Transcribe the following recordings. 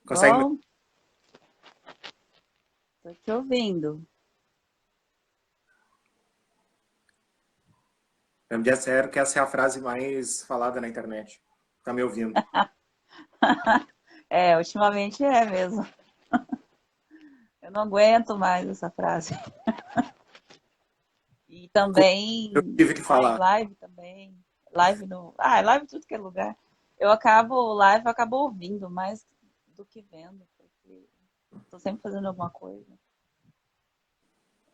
Consegue me... Bom, tô te ouvindo. Eu me disseram que essa é a frase mais falada na internet. Tá me ouvindo? É, ultimamente é mesmo. Eu não aguento mais essa frase. E Eu também, tive que ai, falar. live também. Live no. Ah, live em tudo que é lugar. Eu acabo live, eu acabo ouvindo mais do que vendo, porque tô sempre fazendo alguma coisa.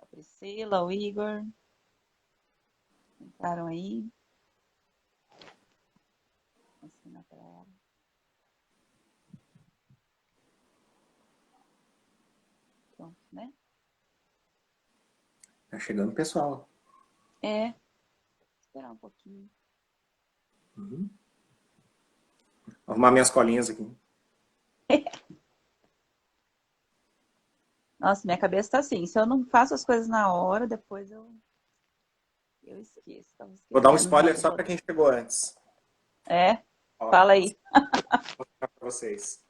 A Priscila, o Igor, entraram aí. Ensina pra ela. Pronto, né? Tá chegando o pessoal. É, esperar um pouquinho. Uhum. Arrumar minhas colinhas aqui. Nossa, minha cabeça tá assim. Se eu não faço as coisas na hora, depois eu esqueço. Tava Vou dar um esquecendo já spoiler do só para roteiro. quem chegou antes. É? Ó, Fala vou aí. mostrar para vocês.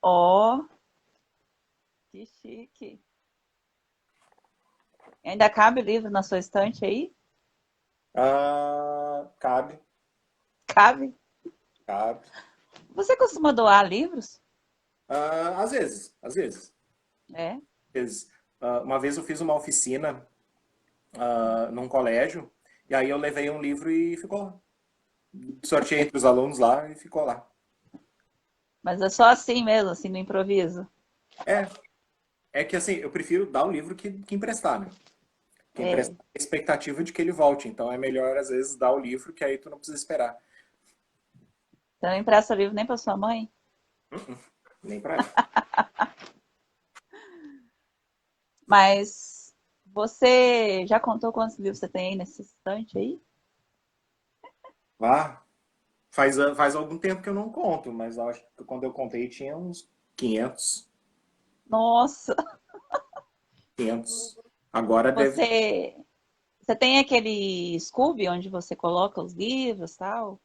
Ó, que chique. Ainda cabe livro na sua estante aí? Cabe, Cabe. cabe. Você costuma doar livros? Às vezes, às vezes. É? Às vezes. Uma vez eu fiz uma oficina num colégio, e aí eu levei um livro e ficou lá. Sorteei entre os alunos lá e ficou lá. Mas é só assim mesmo, assim, no improviso. É, é que assim, eu prefiro dar o livro que emprestar, né? Que emprestar É. tem a expectativa de que ele volte. Então é melhor, às vezes, dar o livro, que aí tu não precisa esperar. Você não empresta livro nem pra sua mãe? Nem pra ela. Mas você já contou quantos livros você tem aí nesse estante aí? Vá. Faz algum tempo que eu não conto, mas eu acho que quando eu contei tinha uns 500. Nossa! 500. Agora deve. Você, você tem aquele Scooby onde você coloca os livros e tal?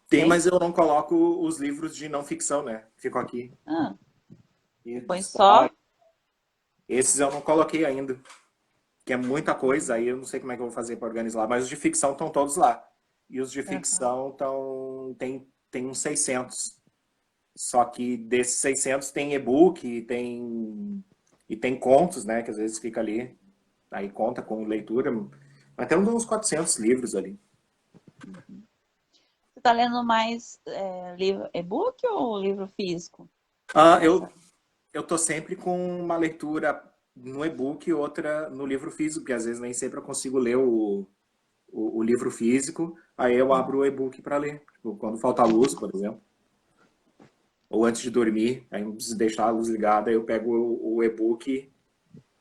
Tem, Tem? mas eu não coloco os livros de não ficção, né? Ficam aqui. Ah, E você de põe história. só? Esses eu não coloquei ainda, que é muita coisa, aí eu não sei como é que eu vou fazer para organizar lá. Mas os de ficção estão todos lá. E os de Aham. ficção estão. Tem uns 600. Só que desses 600 tem e-book e tem contos, né? Que às vezes fica ali. Aí conta com leitura. Mas tem uns 400 livros ali. Você está lendo mais livro e-book ou livro físico? Ah, Nessa. eu tô sempre com uma leitura no e-book e outra no livro físico, porque às vezes nem sempre eu consigo ler o livro físico, aí eu abro o e-book para ler. Tipo, quando falta luz, por exemplo, ou antes de dormir, aí não preciso deixar a luz ligada, aí eu pego o e-book,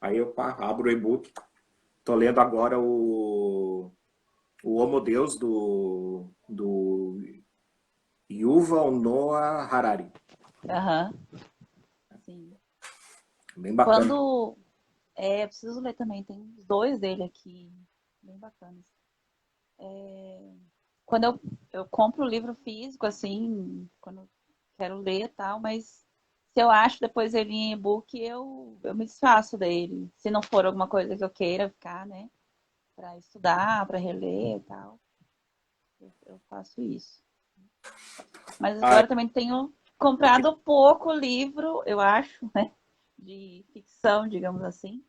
aí eu abro o e-book. Tô lendo agora o Homo Deus do Yuval Noah Harari. Aham, sim. Bem bacana. Quando. Eu preciso ler também, tem uns dois dele aqui, bem bacanas. Quando eu compro o livro físico, assim, quando eu quero ler e tal, mas se eu acho depois ele em e-book, eu me desfaço dele. Se não for alguma coisa que eu queira ficar, né? Para estudar, para reler e tal, eu faço isso. Mas Ah, agora também tenho comprado pouco livro, eu acho, né? De ficção, digamos assim.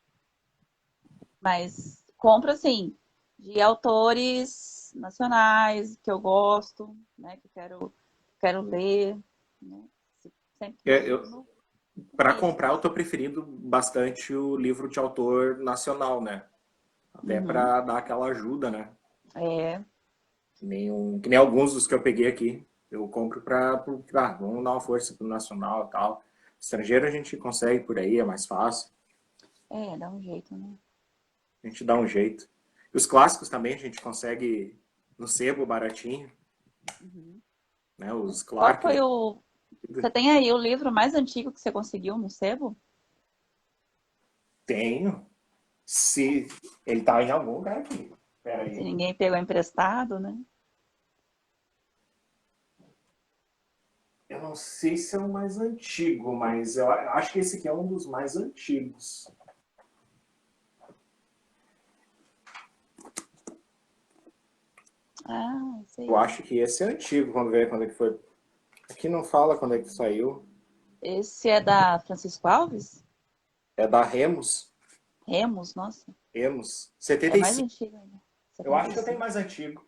Mas compro, assim, de autores nacionais que eu gosto, né? Que quero ler, né? Sempre que possível, para leio. comprar, eu tô preferindo bastante o livro de autor nacional, né? Até Uhum. para dar aquela ajuda, né? É, Que nem alguns dos que eu peguei aqui. Eu compro vamos dar uma força pro nacional e tal. Estrangeiro a gente consegue por aí, é mais fácil. dá um jeito, né? A gente dá um jeito. E os clássicos também a gente consegue no sebo baratinho, Uhum. né? Os Qual Clark da foi o. Você vida. tem aí o livro mais antigo que você conseguiu no sebo? Tenho. Se ele tá em algum lugar aqui. Pera Se aí. ninguém pegou emprestado, né? Eu não sei se é o mais antigo, mas eu acho que esse aqui é um dos mais antigos. Ah, Eu sei. acho que esse é antigo, vamos ver quando é que foi. Aqui não fala quando é que saiu. Esse é da Francisco Alves? É da Remus. Remos, nossa. Remus. É mais 75. antigo ainda. Eu acho que eu 75. tenho mais antigo.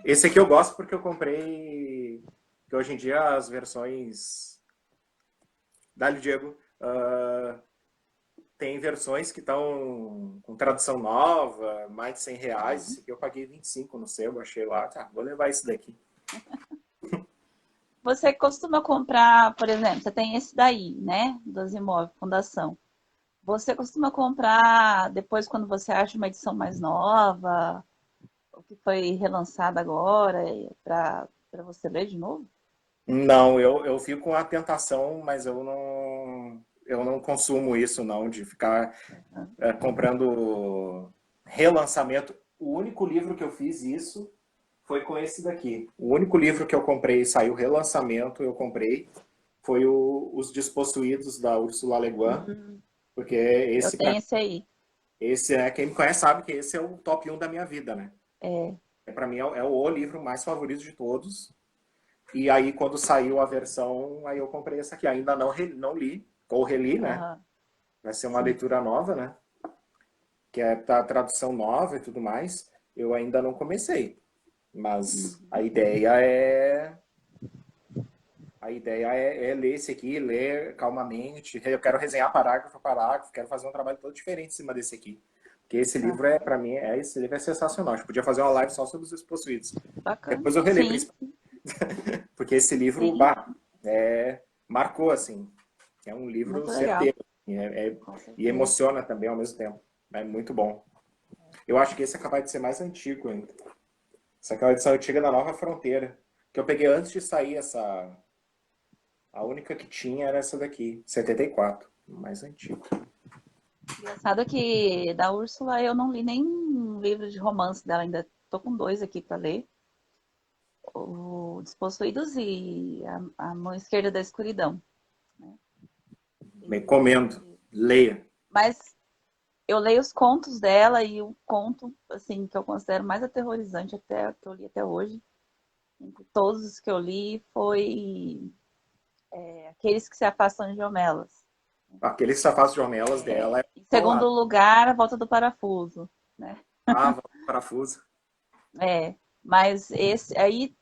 Esse aqui eu gosto porque eu comprei. Que hoje em dia as versões. Dá-lhe, Diego. Tem versões que estão com tradução nova, mais de R$ 100. Uhum. Esse aqui eu paguei 25 no sebo, achei lá. Tá, vou levar esse daqui. Você costuma comprar, por exemplo, você tem esse daí, né? Dos imóveis, fundação. Você costuma comprar depois quando você acha uma edição mais nova, o que foi relançado agora, para você ler de novo? Não, eu fico com a tentação, mas eu não consumo isso, não, de ficar comprando relançamento. O único livro que eu fiz isso foi com esse daqui. O único livro que eu comprei e saiu relançamento, eu comprei, foi Os Despossuídos, da Ursula Le Guin, Hum, porque eu esse, tenho esse aí. esse é, quem me conhece sabe que esse é o top 1 da minha vida, né? É, Para mim é o livro mais favorito de todos. E aí, quando saiu a versão, aí eu comprei essa aqui. Ainda não li, ou reli, né? aham, Vai ser uma sim. leitura nova, né? Que é a tradução nova e tudo mais. Eu ainda não comecei. Mas Uhum. a ideia é ler esse aqui, ler calmamente. Eu quero resenhar parágrafo a parágrafo, quero fazer um trabalho todo diferente em cima desse aqui. Porque esse livro Aham. para mim, esse livro é sensacional. A gente podia fazer uma live só sobre os Despossuídos. Bacana. Depois eu releio, Sim, porque esse livro, sim, bah, marcou, assim. É um livro muito legal, certeiro. com E certeza. emociona também ao mesmo tempo. É muito bom. Eu acho que esse é capaz de ser mais antigo ainda. Essa é aquela edição antiga da Nova Fronteira. Que eu peguei antes de sair essa. A única que tinha era essa daqui, 74. Mais antigo. Engraçado que da Úrsula eu não li nenhum livro de romance dela, ainda tô com dois aqui para ler. O Despossuídos e a Mão Esquerda da Escuridão, né? Recomendo. E... Leia. Mas eu leio os contos dela e o conto, assim, que eu considero mais aterrorizante até que eu li até hoje, entre todos os que eu li, foi Aqueles que se afastam de Homelas. Aquele safados de Ornelas dela é Em segundo bolado. lugar, A Volta do Parafuso, né? Ah, parafuso. É, mas esse aí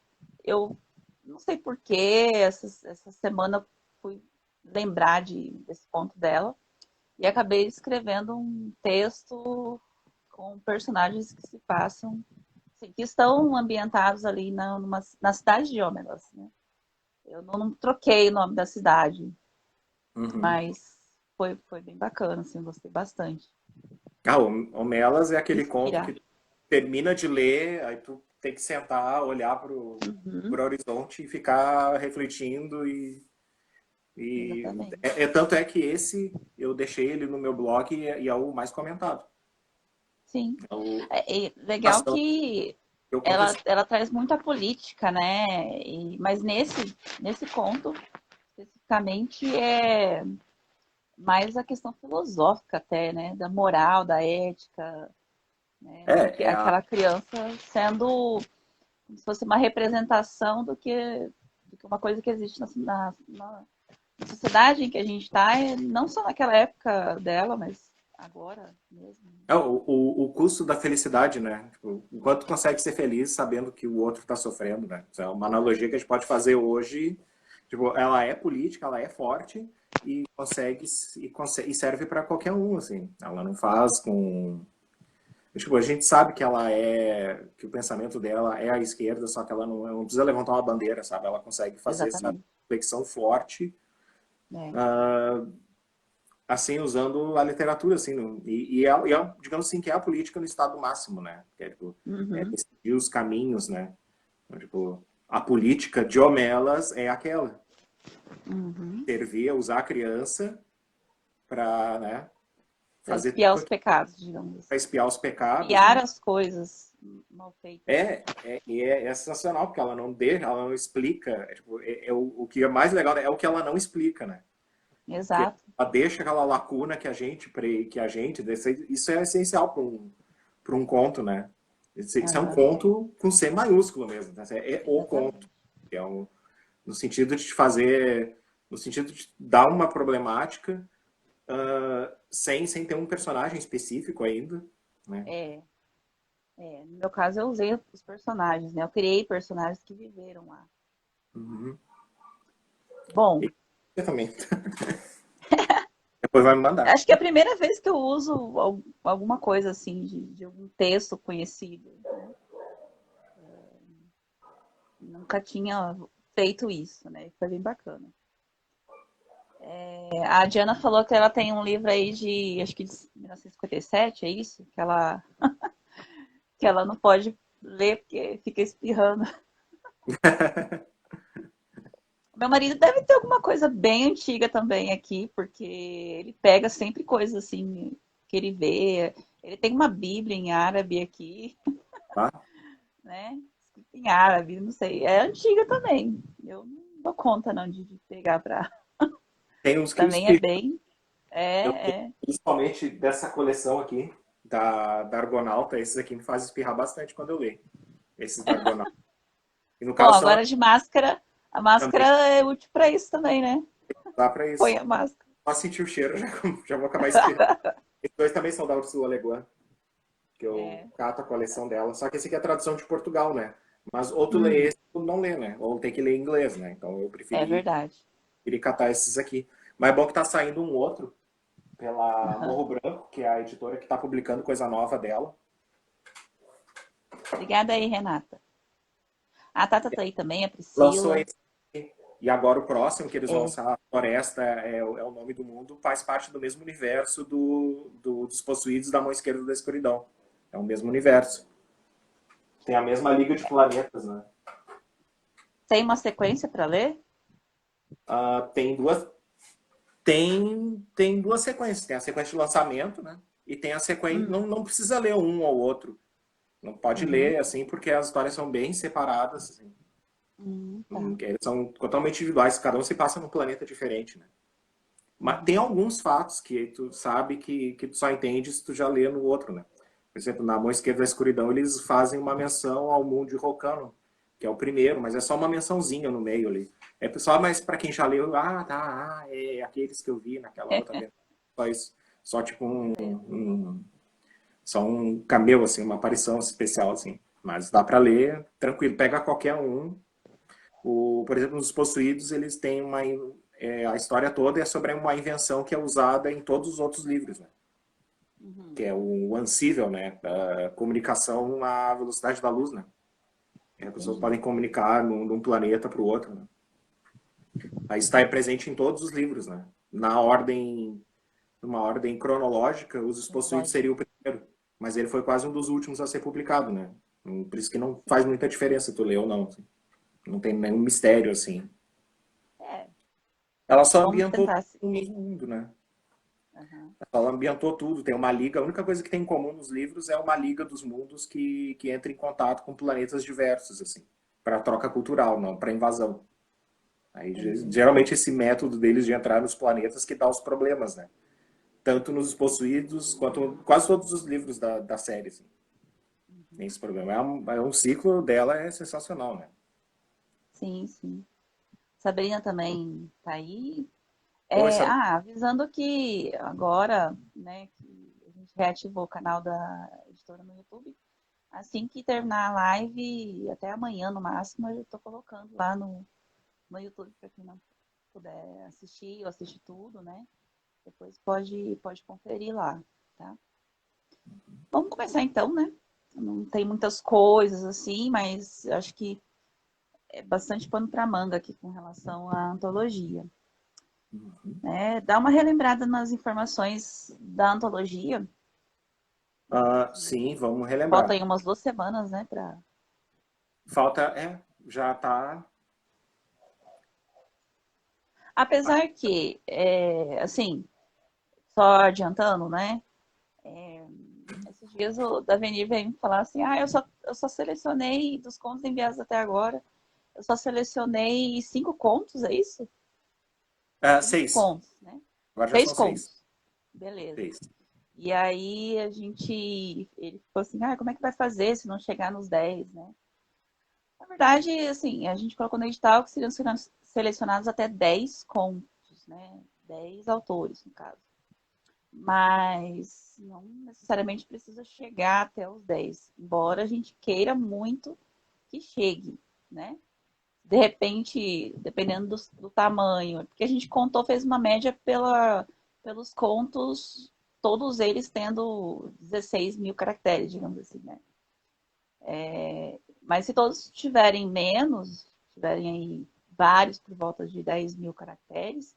eu não sei por que essa semana eu fui lembrar desse conto dela e acabei escrevendo um texto com personagens que se passam, assim, que estão ambientados ali na cidade de Homelas, né? Eu não troquei o nome da cidade, Uhum. mas foi bem bacana, assim, gostei bastante. Ah, o Melas é aquele conto Inspirar. que tu termina de ler, aí tu tem que sentar, olhar Uhum, pro horizonte e ficar refletindo exatamente. tanto é que esse eu deixei ele no meu blog e é o mais comentado. Sim. É o É legal ação que que eu conto assim. ela traz muita política, né? Mas nesse conto, especificamente, é mais a questão filosófica até, né? Da moral, da ética, né? É, é a Aquela criança sendo como se fosse uma representação do que uma coisa que existe na sociedade em que a gente está, não só naquela época dela, mas agora mesmo. o custo da felicidade, né? Tipo, o quanto tu consegue ser feliz sabendo que o outro está sofrendo, né? Isso é uma analogia que a gente pode fazer hoje. Tipo, ela é política, ela é forte e consegue e serve para qualquer um, assim. Ela não faz com tipo, a gente sabe que ela é que o pensamento dela é à esquerda, só que ela não precisa levantar uma bandeira, sabe? Ela consegue fazer essa Exatamente. reflexão forte É. assim, usando a literatura, assim, digamos assim, que é a política no estado máximo, né? Que é, tipo, Uhum. decidir os caminhos, né? Então, tipo, a política de Homelas é aquela, Uhum. servir, usar a criança para, né, Para fazer espiar tudo os pecados, digamos para assim. espiar os pecados, Espiar né? as coisas. mal feito. É sensacional, porque ela não deixa, ela não explica. O que é mais legal é o que ela não explica, né? Que Exato. ela deixa aquela lacuna isso é essencial para um conto, né? Isso é um Aham. conto com C maiúsculo mesmo, né? É o Exatamente. conto. É um, no sentido de te fazer, no sentido de dar uma problemática sem ter um personagem específico ainda, né? É, no meu caso eu usei os personagens, né? Eu criei personagens que viveram lá. Uhum. Bom, E você também. Depois vai me mandar. acho que é a primeira vez que eu uso alguma coisa assim, de algum texto conhecido, né? Nunca tinha feito isso, né? Foi bem bacana. A Diana falou que ela tem um livro aí acho que de 1957, é isso? Que ela não pode ler porque fica espirrando. Meu marido deve ter alguma coisa bem antiga também aqui, porque ele pega sempre coisas assim que ele vê. Ele tem uma Bíblia em árabe aqui, Tá? né? Escrita em árabe, não sei. É antiga também. Eu não dou conta não de pegar pra. Tem uns que Também é espirram. bem. Eu tenho, É. principalmente dessa coleção aqui, da Argonauta, esses aqui me fazem espirrar bastante quando eu leio. Esses da Argonauta. E no Bom, caso são agora de máscara, a máscara também é útil pra isso também, né? dá pra Põe isso. a máscara. Só sentir o cheiro, já vou acabar espirrando. Esses dois também são da Ursula Le Guin, que eu É. cato a coleção dela. Só que esse aqui é a tradução de Portugal, né? Mas ou tu lê Uhum. esse ou não lê, né? Ou tem que ler em inglês, né? Então eu É verdade. preferi catar esses aqui. Mas é bom que tá saindo um outro pela Uhum. Morro Branco, que é a editora que tá publicando coisa nova dela. Obrigada aí, Renata. A Tata tá aí também, a Lançou Priscila. esse e agora o próximo que eles vão É. lançar, Floresta é o nome do mundo, faz parte do mesmo universo dos Possuídos da Mão Esquerda da Escuridão. É o mesmo universo. Tem a mesma liga de planetas, né? Tem uma sequência para ler? Tem duas sequências. Tem a sequência de lançamento, né? E tem a sequência. Hum. Não precisa ler um ou outro. Não pode Uhum. ler assim, porque as histórias são bem separadas. Assim. Tá. Eles são totalmente individuais, cada um se passa num planeta diferente, né? Mas tem Uhum. alguns fatos que tu sabe que tu só entende se tu já lê no outro, né? Por exemplo, na Mão Esquerda da Escuridão, eles fazem uma menção ao mundo de Rocano, que é o primeiro, mas é só uma mençãozinha no meio ali. É só mais para quem já leu, é aqueles que eu vi naquela outra vez. Só isso. Só tipo Beleza. só um cameo, assim, uma aparição especial, assim. Mas dá para ler tranquilo, pega qualquer um. Por exemplo, nos Possuídos, eles têm a história toda é sobre uma invenção que é usada em todos os outros livros, né? Uhum. Que é o Ansível, né? A comunicação à velocidade da luz, né? As pessoas Entendi. podem comunicar de um planeta para o outro, né? Aí está presente em todos os livros, né? Numa ordem cronológica, Os Possuídos Cronológico. seria o primeiro, mas ele foi quase um dos últimos a ser publicado, né? Por isso que não Sim. faz muita diferença tu ler ou não. Assim. Não tem nenhum mistério, assim. É. Ela só Vamos ambientou tentar. o mesmo mundo, né? Uhum. Ela ambientou tudo, tem uma liga. A única coisa que tem em comum nos livros é uma liga dos mundos que entra em contato com planetas diversos, assim, para troca cultural, não para invasão. Aí, Entendi. geralmente, esse método deles de entrar nos planetas que dá os problemas, né? Tanto nos Possuídos quanto quase todos os livros da série, assim, tem Uhum. esse problema. Um ciclo dela é sensacional, né? Sim, sim. Sabrina também tá aí. Oi, sabe? Avisando que agora, né, que a gente reativou o canal da editora no YouTube. Assim que terminar a live, até amanhã no máximo, eu tô colocando lá no YouTube para quem não puder assistir ou assistir tudo, né? Depois pode conferir lá, tá? Vamos começar então, né? Não tem muitas coisas assim, mas acho que é bastante pano para manga aqui com relação à antologia. Né? Dá uma relembrada nas informações da antologia. Sim, vamos Falta relembrar. aí umas 2 semanas, né? Falta, já tá. Apesar que, assim, só adiantando, né? esses dias o Davenir veio me falar assim, eu só selecionei dos contos enviados até agora, eu só selecionei 5 contos, é isso? 5 6. contos, né? Agora já Seis são 6. contos. Beleza. 6. E aí ele ficou assim, como é que vai fazer se não chegar nos 10, né? Na verdade, assim, a gente colocou no edital que seriam selecionados até 10 contos, né? 10 autores, no caso. Mas não necessariamente precisa chegar até os 10, embora a gente queira muito que chegue, né? De repente, dependendo do tamanho, porque a gente contou, fez uma média pelos contos, todos eles tendo 16 mil caracteres, digamos assim, né? Mas se todos tiverem menos, tiverem aí vários por volta de 10 mil caracteres,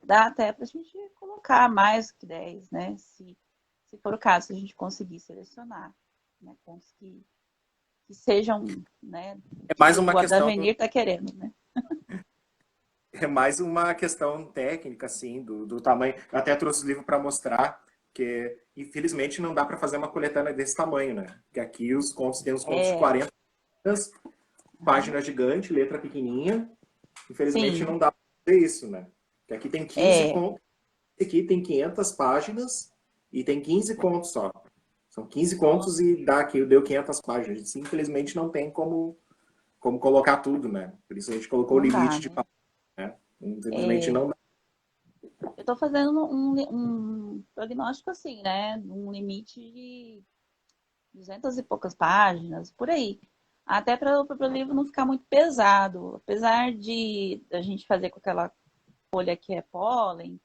dá até para a gente colocar mais que 10, né? Se for o caso, se a gente conseguir selecionar, né? Contos que sejam, né? É Que mais uma o questão Adavenir está querendo, né? É mais uma questão técnica, assim, do tamanho. Eu até trouxe o livro para mostrar, que infelizmente não dá para fazer uma coletânea desse tamanho, né? Porque aqui os contos tem uns contos de É, 40 páginas, página gigante, letra pequenininha. Infelizmente sim, não dá para fazer isso, né? Porque aqui tem 15 é, contos, aqui tem 500 páginas e tem 15 contos só. São 15 contos e deu 500 páginas. Infelizmente não tem como colocar tudo, né? Por isso a gente colocou o não dá, limite de né? páginas, né? Infelizmente É, não dá. eu estou fazendo um prognóstico assim, né? Um limite de 200 e poucas páginas, por aí. Até para o livro não ficar muito pesado. Apesar de a gente fazer com aquela folha que é pólen,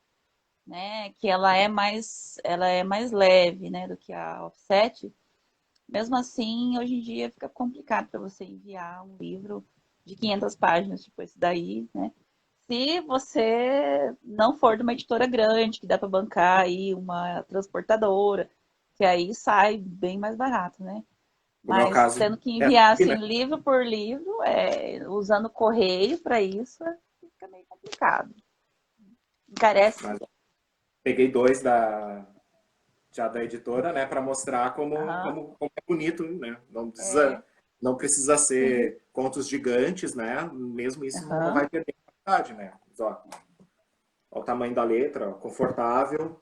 né? Que ela é mais leve, né? Do que a offset. Mesmo assim, hoje em dia fica complicado para você enviar um livro de 500 páginas, tipo esse daí, né? Se você não for de uma editora grande, que dá para bancar aí uma transportadora, que aí sai bem mais barato, né? Como é o Mas caso tendo que é enviar aqui, assim né? livro por livro, usando correio para isso, fica meio complicado. Encarece. Mas peguei dois já da editora, né, para mostrar Aham. como é bonito, né? É, Não precisa sim. ser contos gigantes, né? Mesmo isso não Aham. vai perder qualidade, né? Mas, ó, o tamanho da letra, ó, confortável,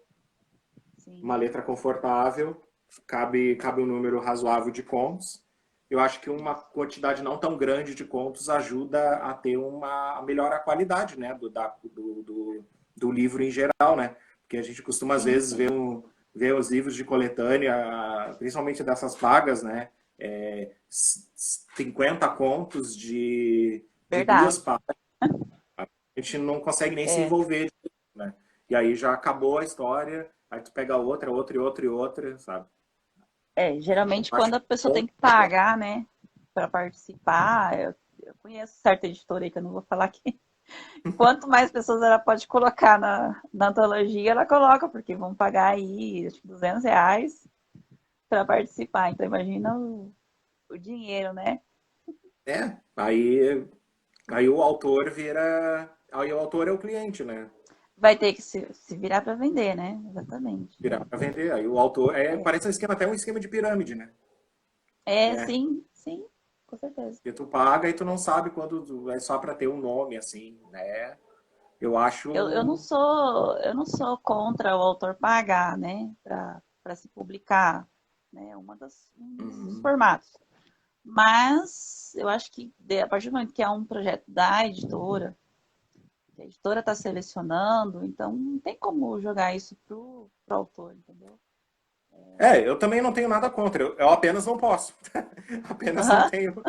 uma Sim. letra confortável, cabe um número razoável de contos. Eu acho que uma quantidade não tão grande de contos ajuda a ter a melhor a qualidade, né, do livro em geral, né? Porque a gente costuma às Sim, vezes sim. ver os livros de coletânea, principalmente dessas pagas, né? 50 contos de duas Verdade. páginas, a gente não consegue nem se É. envolver, né? E aí já acabou a história, aí tu pega outra, outra e outra e outra, sabe? Geralmente Acho quando a pessoa bom. tem que pagar, né, para participar, eu conheço certa editora aí que eu não vou falar aqui. Quanto mais pessoas ela pode colocar na antologia, ela coloca, porque vão pagar aí, acho que R$ 200 para participar. Então, imagina o dinheiro, né? É, aí o autor vira. Aí o autor é o cliente, né? Vai ter que se virar para vender, né? Exatamente. Virar para vender. Aí o autor. Parece um esquema, até um esquema de pirâmide, né? É. Sim, sim, com certeza. Que tu paga e tu não sabe quando é só para ter um nome, assim, né? Eu acho. Eu não sou contra o autor pagar, né, para se publicar, né? Um dos Uhum. formatos. Mas eu acho que a partir do momento que é um projeto da editora, que a editora está selecionando, então não tem como jogar isso pro autor, entendeu? Eu também não tenho nada contra, eu apenas não posso. Apenas não Aham, tenho.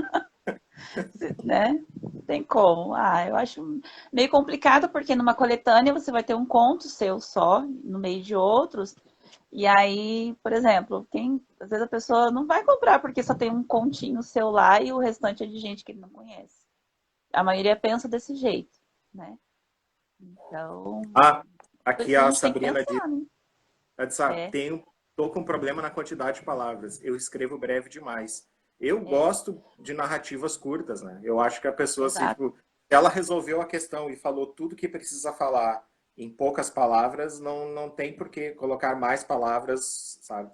né? Não tem como. Eu acho meio complicado porque numa coletânea você vai ter um conto seu só, no meio de outros. E aí, por exemplo, às vezes a pessoa não vai comprar porque só tem um continho seu lá e o restante é de gente que ele não conhece. A maioria pensa desse jeito, né? Então, Ah, por aqui isso que a a gente tem que Sabrina pensar, né? disse, É, tô com problema na quantidade de palavras. Eu escrevo breve demais. Eu é, gosto de narrativas curtas, né? Eu acho que a pessoa, assim, exato. tipo, ela resolveu a questão e falou tudo que precisa falar em poucas palavras, não tem por que colocar mais palavras, sabe?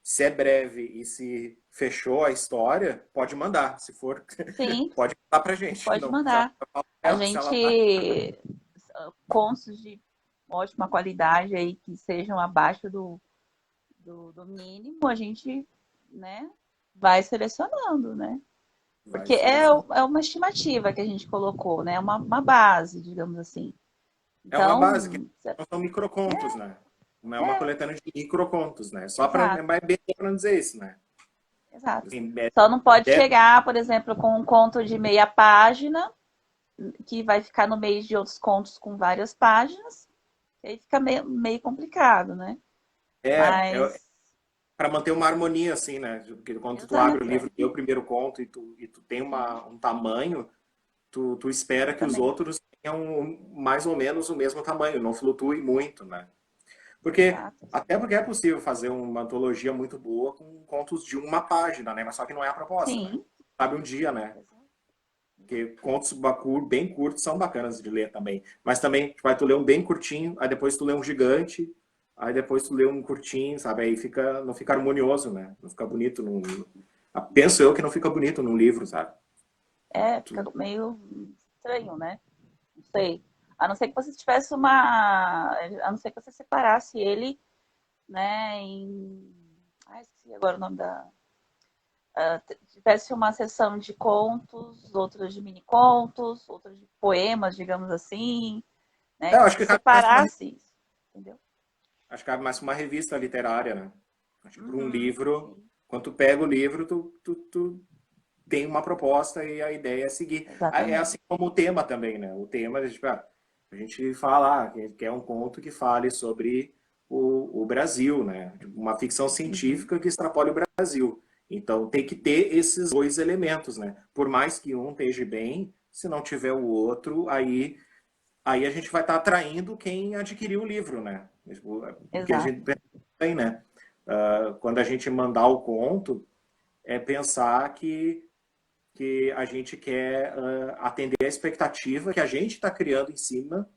Se é breve e se fechou a história, pode mandar. Se for, Sim, pode mandar pra gente. pode Não, mandar. A se ela tá. gente, contos de ótima qualidade aí, que sejam abaixo do mínimo, a gente, né, vai selecionando, né? Vai Porque é, selecionar. é uma estimativa que a gente colocou, né? Uma base, digamos assim. É uma base que Então, não são microcontos, né? Não é uma é, coletânea de microcontos, né? Só para exato, é bem para não dizer isso, né? exato. Assim, Só não pode é- chegar, por exemplo, com um conto de meia página, que vai ficar no meio de outros contos com várias páginas, e aí fica meio complicado, né? é Mas, para manter uma harmonia, assim, né? Porque quando tu abre o exato, livro, e o primeiro conto, e tu tem sim, um tamanho, tu espera que os exatamente, outros tenham mais ou menos o mesmo tamanho, não flutue muito, né? exato. Até porque é possível fazer uma antologia muito boa com contos de uma página, né? Mas só que não é a proposta, né? Sim, Sabe um dia, né? exato, Porque exato. contos bem curtos são bacanas de ler também. Mas também, vai tu ler um bem curtinho, aí depois tu lê um gigante, aí depois tu lê um curtinho, sabe? Aí fica, não fica harmonioso, né? Não fica bonito. Penso eu que não fica bonito num livro, sabe? É, fica meio estranho, né? Não sei. A não ser que você tivesse uma. A não ser que você separasse ele, né, em. Ah, esqueci agora o nome da. Tivesse uma seção de contos, outras de mini contos, outras de poemas, digamos assim, né? Eu Que acho você que cabe mais pra separasse isso, entendeu? acho que cabe mais pra uma revista literária, né? Acho que para um Uhum, livro, sim, quando tu pega o livro, tu tem uma proposta e a ideia é seguir. É assim exatamente. como o tema também, né? O tema, tipo, a gente fala que quer um conto que fale sobre o Brasil, né? Uma ficção Uhum, científica que extrapole o Brasil. Então tem que ter esses dois elementos, né? Por mais que um esteja bem, se não tiver o outro, aí a gente vai estar atraindo quem adquiriu o livro, né? Porque a exato. gente tem, né? Quando a gente mandar o conto, é pensar que a gente quer atender a expectativa que a gente está criando em cima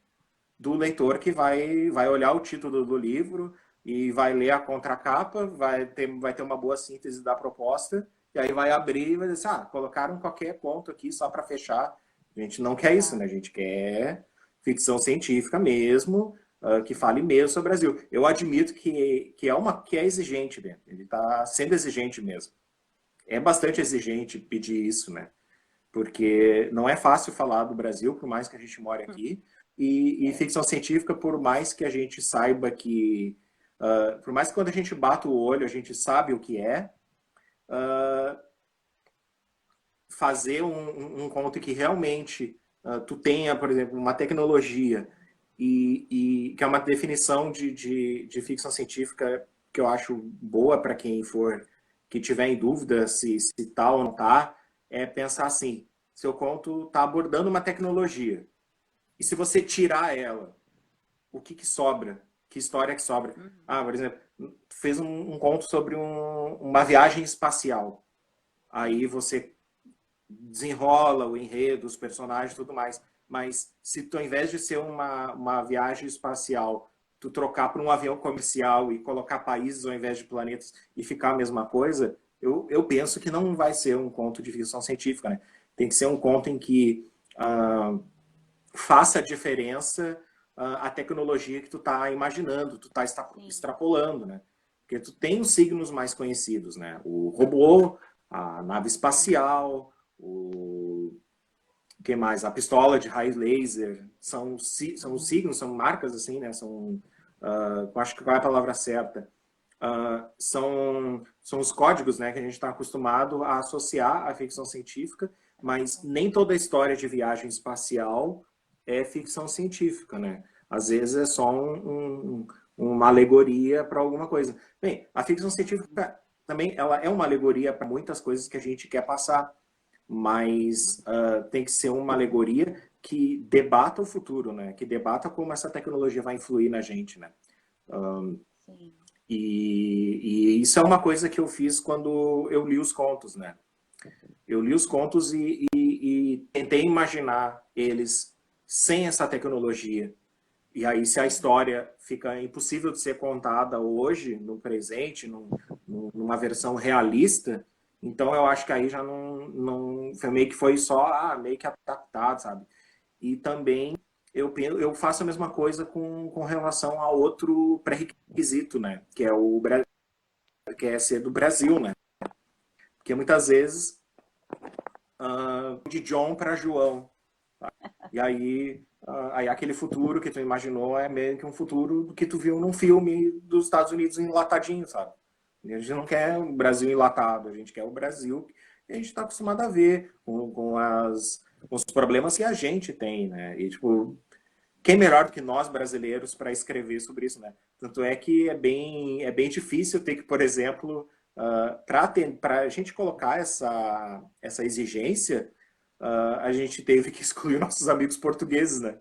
do leitor que vai olhar o título do livro e vai ler a contracapa, vai ter uma boa síntese da proposta, e aí vai abrir e vai dizer, colocaram qualquer conto aqui só para fechar. A gente não quer isso, né? A Exato. gente quer ficção científica mesmo, que fale mesmo sobre o Brasil. Eu admito que é exigente, né? Ele está sendo exigente mesmo. É bastante exigente pedir isso, né? Porque não é fácil falar do Brasil, por mais que a gente more aqui, e É, ficção científica, por mais que a gente saiba por mais que quando a gente bata o olho, a gente sabe o que é, fazer um conto que realmente tu tenha, por exemplo, uma tecnologia e que é uma definição de ficção científica que eu acho boa para quem for, que tiver em dúvida se tá ou não tá, é pensar assim, seu conto está abordando uma tecnologia, e se você tirar ela, o que sobra? Que história que sobra? uhum, Por exemplo, fez um conto sobre uma viagem espacial. Aí uhum, você desenrola o enredo, os personagens e tudo mais. Mas se tu, ao invés de ser uma viagem espacial, tu trocar para um avião comercial e colocar países ao invés de planetas e ficar a mesma coisa, eu penso que não vai ser um conto de ficção científica, né? Tem que ser um conto em que faça a diferença a tecnologia que tu está imaginando, tu está sim, extrapolando, né? Porque tu tem os signos mais conhecidos, né? O robô, a nave espacial, o que mais? A pistola de raio laser, são os uhum, signos, são marcas assim, né? Acho que qual é a palavra certa? São os códigos, né, que a gente está acostumado a associar à ficção científica, a mas ficção nem toda a científica. história de viagem espacial é ficção científica, né? Às vezes é só uma alegoria para alguma coisa. Bem, a ficção Uhum, científica também ela é uma alegoria para muitas coisas que a gente quer passar, mas tem que ser uma alegoria que debata o futuro, né? Que debata como essa tecnologia vai influir na gente, né? sim, E isso é uma coisa que eu fiz quando eu li os contos, né? Eu li os contos e tentei imaginar eles sem essa tecnologia. E aí, se a história fica impossível de ser contada hoje, no presente, numa versão realista, então eu acho que aí já não foi meio que foi só, meio que adaptado, sabe? E também eu faço a mesma coisa com relação a outro pré-requisito, né? Que é que é ser do Brasil, né? Porque muitas vezes de John para João. Tá? E aí aquele futuro que tu imaginou é meio que um futuro que tu viu num filme dos Estados Unidos enlatadinho, sabe? E a gente não quer o Brasil enlatado, a gente quer o Brasil que a gente está acostumado a ver, com os problemas que a gente tem, né? E, tipo, quem melhor do que nós brasileiros para escrever sobre isso, né? Tanto é que é bem difícil ter que, por exemplo, para a gente colocar essa exigência, a gente teve que excluir nossos amigos portugueses, né?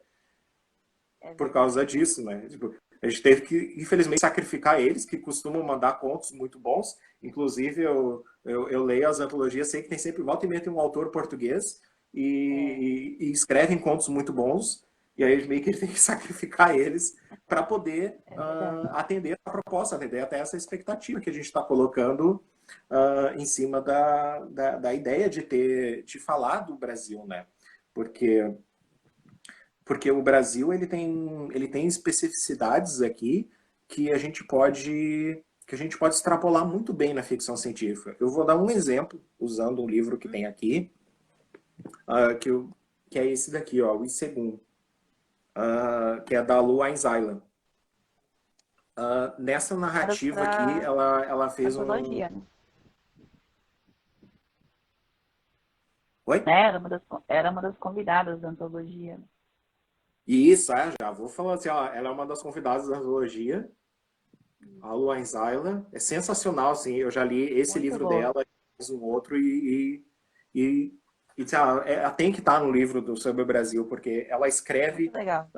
É Por verdade. causa disso, né? Tipo, a gente teve que, infelizmente, sacrificar eles, que costumam mandar contos muito bons. Inclusive, eu leio as antologias, sei que tem sempre, volta e meia, tem um autor português É, e escrevem contos muito bons. E aí, meio que a gente tem que sacrificar eles para poder é verdade. atender a proposta, atender até essa expectativa que a gente está colocando em cima da ideia de falar do Brasil, né? Porque o Brasil ele tem especificidades aqui que a gente pode extrapolar muito bem na ficção científica. Eu vou dar um exemplo usando um livro que tem aqui, que é esse daqui, ó, o Isegum, que é da Lu Island. Nessa narrativa aqui, Para ela fez um... antologia, né? Oi? Era uma das convidadas da antologia. E isso, já vou falar assim, ó, ela é uma das convidadas da antologia, a Luan Isla. É sensacional, assim. Eu já li esse Muito livro boa. dela, mais um outro, e, sei lá, ela tem que estar no livro sobre o Brasil, porque ela Muito escreve. legal.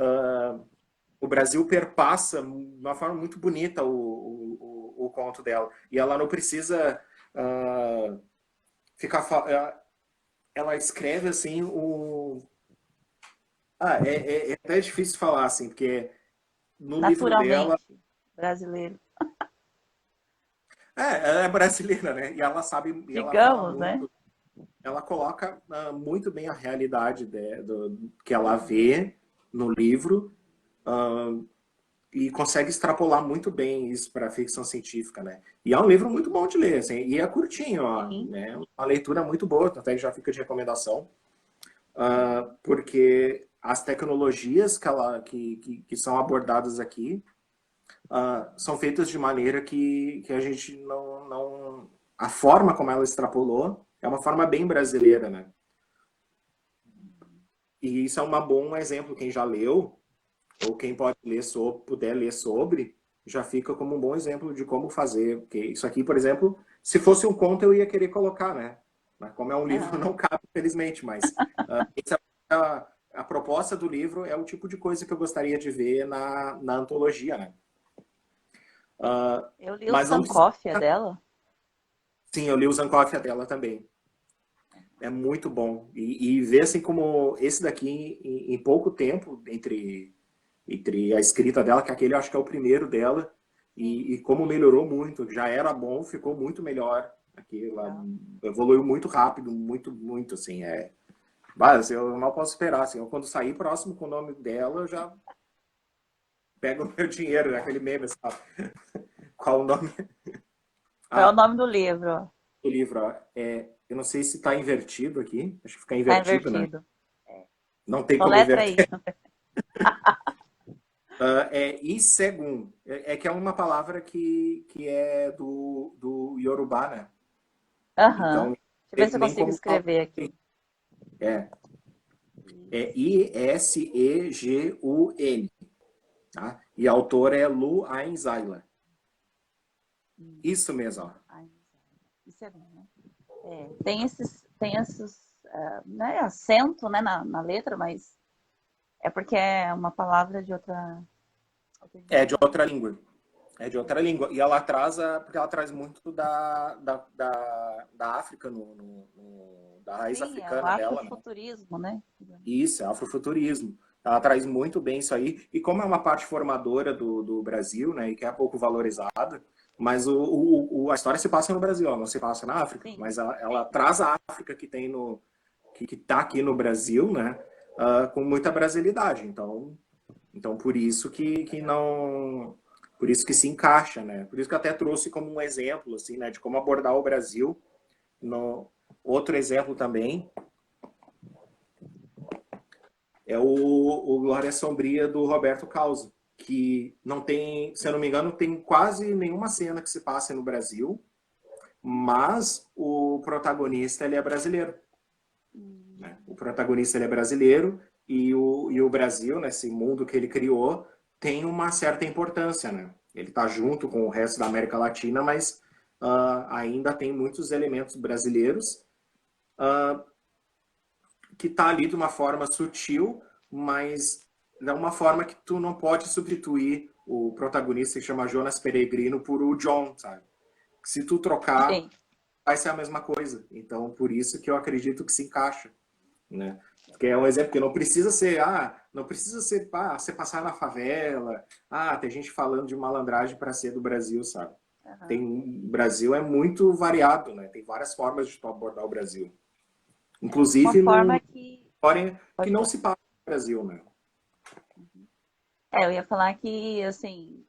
O Brasil perpassa de uma forma muito bonita o conto dela. E ela não precisa ficar. Ela escreve assim o. É até difícil falar, assim, porque no livro dela. Naturalmente brasileiro. Ela é brasileira, né? E ela sabe, e ela fala Digamos, né? muito, ela coloca muito bem a realidade que ela vê no livro, ah, e consegue extrapolar muito bem isso para a ficção científica, né? E é um livro muito bom de ler, assim, e é curtinho, ó, Sim. né? Uma leitura muito boa, até já fica de recomendação, porque as tecnologias que são abordadas aqui são feitas de maneira que a gente não... A forma como ela extrapolou é uma forma bem brasileira, né? E isso é um bom exemplo. Quem já leu, ou quem pode ler sobre, puder ler sobre, já fica como um bom exemplo de como fazer. Porque isso aqui, por exemplo, se fosse um conto eu ia querer colocar, né? Mas como é um livro, Aham. não cabe, infelizmente. Mas essa, a proposta do livro é o tipo de coisa que eu gostaria de ver na antologia, né? Eu li o Mas não precisa... Sankofa dela. Sim, eu li o Zancoff dela também. É muito bom. E ver assim como esse daqui, em pouco tempo, entre a escrita dela, que aquele eu acho que é o primeiro dela, Sim. e como melhorou muito. Já era bom, ficou muito melhor. Aqui, ela Legal. evoluiu muito rápido, muito, muito, assim. Assim, eu mal posso esperar. Assim, eu, quando sair próximo com o nome dela, eu já pego o meu dinheiro, Legal. aquele meme, sabe? Qual o nome? Qual é o Ah, nome do livro? o livro, ó, eu não sei se está invertido aqui. Acho que fica Tá invertido, né? invertido. É. Não tem como Soletra aí. inverter. É Isegun. Que é uma palavra que é do Yorubá, né? Aham. Então, Deixa eu ver se eu nem consigo como falar. escrever aqui. É, é Isegun, tá? E a autora é Lu Ainzayla. Isso mesmo, ó. Ai, isso é bom, né? Tem esses, né, acento, né, na letra, mas é porque é uma palavra de outro É de idioma. outra língua. É de outra língua. E ela traz, porque ela traz muito da África, da raiz Sim, é o africana dela, né? afrofuturismo, né? Isso, é afrofuturismo. Ela traz muito bem isso aí. E como é uma parte formadora do Brasil, né, e que é pouco valorizada, mas a história se passa no Brasil, ela não se passa na África, Sim. mas ela traz a África que tem que tá aqui no Brasil, né, com muita brasilidade. Então por isso que não, por isso que se encaixa, né? Por isso que eu até trouxe como um exemplo, assim, né, de como abordar o Brasil. No outro exemplo também é o Glória Sombria do Roberto Causa, que não tem, se eu não me engano, tem quase nenhuma cena que se passe no Brasil, mas o protagonista ele é brasileiro, né? O protagonista ele é brasileiro e o Brasil, nesse mundo que ele criou, tem uma certa importância, né? Ele está junto com o resto da América Latina, mas ainda tem muitos elementos brasileiros que está ali de uma forma sutil, mas é uma forma que tu não pode substituir o protagonista que chama Jonas Peregrino por o John, sabe? Se tu trocar, Sim. vai ser a mesma coisa. Então, por isso que eu acredito que se encaixa, né? Que é um exemplo que não precisa ser, não precisa ser, você passar na favela, tem gente falando de malandragem para ser do Brasil, sabe? Aham. O Brasil é muito variado, né? Tem várias formas de tu abordar o Brasil. Uma Inclusive num forma que. história que Pode não falar. se passa no Brasil, né? Eu ia falar que, assim,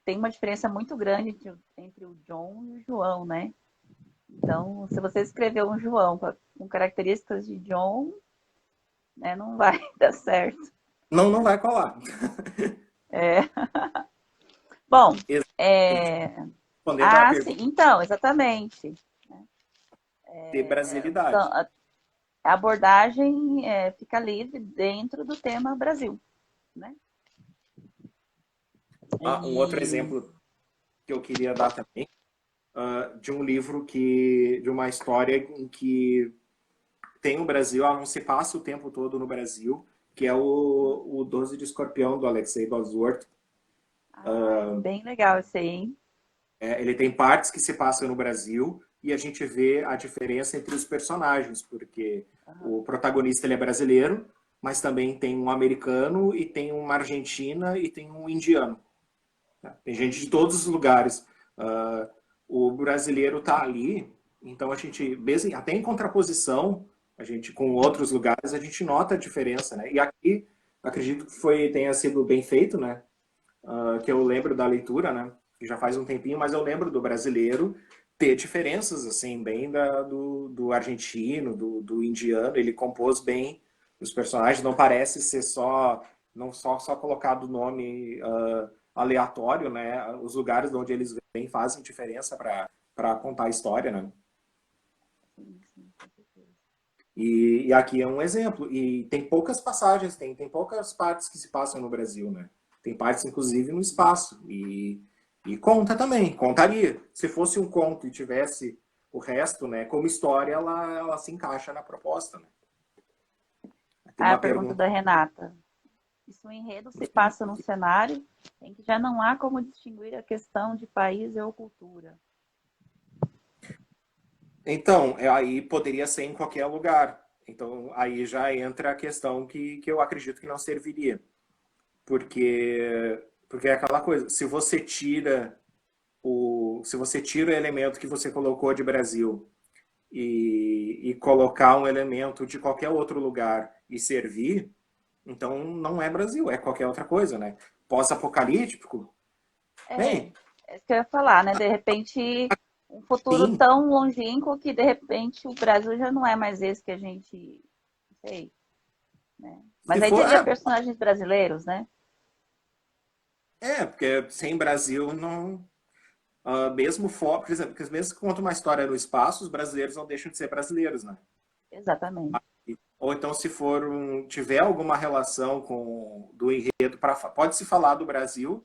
tem uma diferença muito grande entre o John e o João, né? Então, se você escrever um João com características de John, né, não vai dar certo. Não, não vai colar. É. Bom, Exatamente. é... Respondendo à sim, pergunta então, exatamente. de brasilidade. A abordagem fica livre dentro do tema Brasil, né? Um outro E exemplo que eu queria dar também, de um livro de uma história em que tem o Brasil, não se passa o tempo todo no Brasil, que é o 12 de Escorpião, do Alexei Bosworth. bem legal esse aí, hein? Ele tem partes que se passam no Brasil e a gente vê a diferença entre os personagens, porque Uhum. o protagonista ele é brasileiro, mas também tem um americano e tem uma argentina e tem um indiano. Tem gente de todos os lugares. Uh, o brasileiro está ali, então a gente, mesmo até em contraposição, a gente com outros lugares a gente nota a diferença, né? E aqui acredito que tenha sido bem feito, né? Que eu lembro da leitura, né? Que já faz um tempinho, mas eu lembro do brasileiro ter diferenças assim bem do argentino, do indiano. Ele compôs bem os personagens, não parece ser não só colocado o nome aleatório, né? Os lugares de onde eles vêm fazem diferença para contar a história, né? Sim, sim, com certeza. E aqui é um exemplo. E tem poucas passagens, tem poucas partes que se passam no Brasil, né? Tem partes, inclusive, no espaço. E conta também, contaria. Se fosse um conto e tivesse o resto, né? Como história, ela se encaixa na proposta, né? Tem A uma pergunta pergunta. da Renata. Se o enredo se passa num cenário em que já não há como distinguir a questão de país ou cultura. Então, aí poderia ser em qualquer lugar. Então, aí já entra a questão que eu acredito que não serviria. Porque é aquela coisa, se você tira o elemento que você colocou de Brasil e colocar um elemento de qualquer outro lugar e servir, então não é Brasil, é qualquer outra coisa, né? Pós-apocalíptico, É, bem, é isso que eu ia falar, né? De repente, um futuro sim. tão longínquo que de repente o Brasil já não é mais esse que a gente, não sei, né? Mas Se aí for, teria personagens brasileiros, né? porque sem Brasil não. Mesmo por exemplo, porque mesmo que conta uma história no espaço, os brasileiros não deixam de ser brasileiros, né? Exatamente. Ou então, se tiver alguma relação do enredo, pode-se falar do Brasil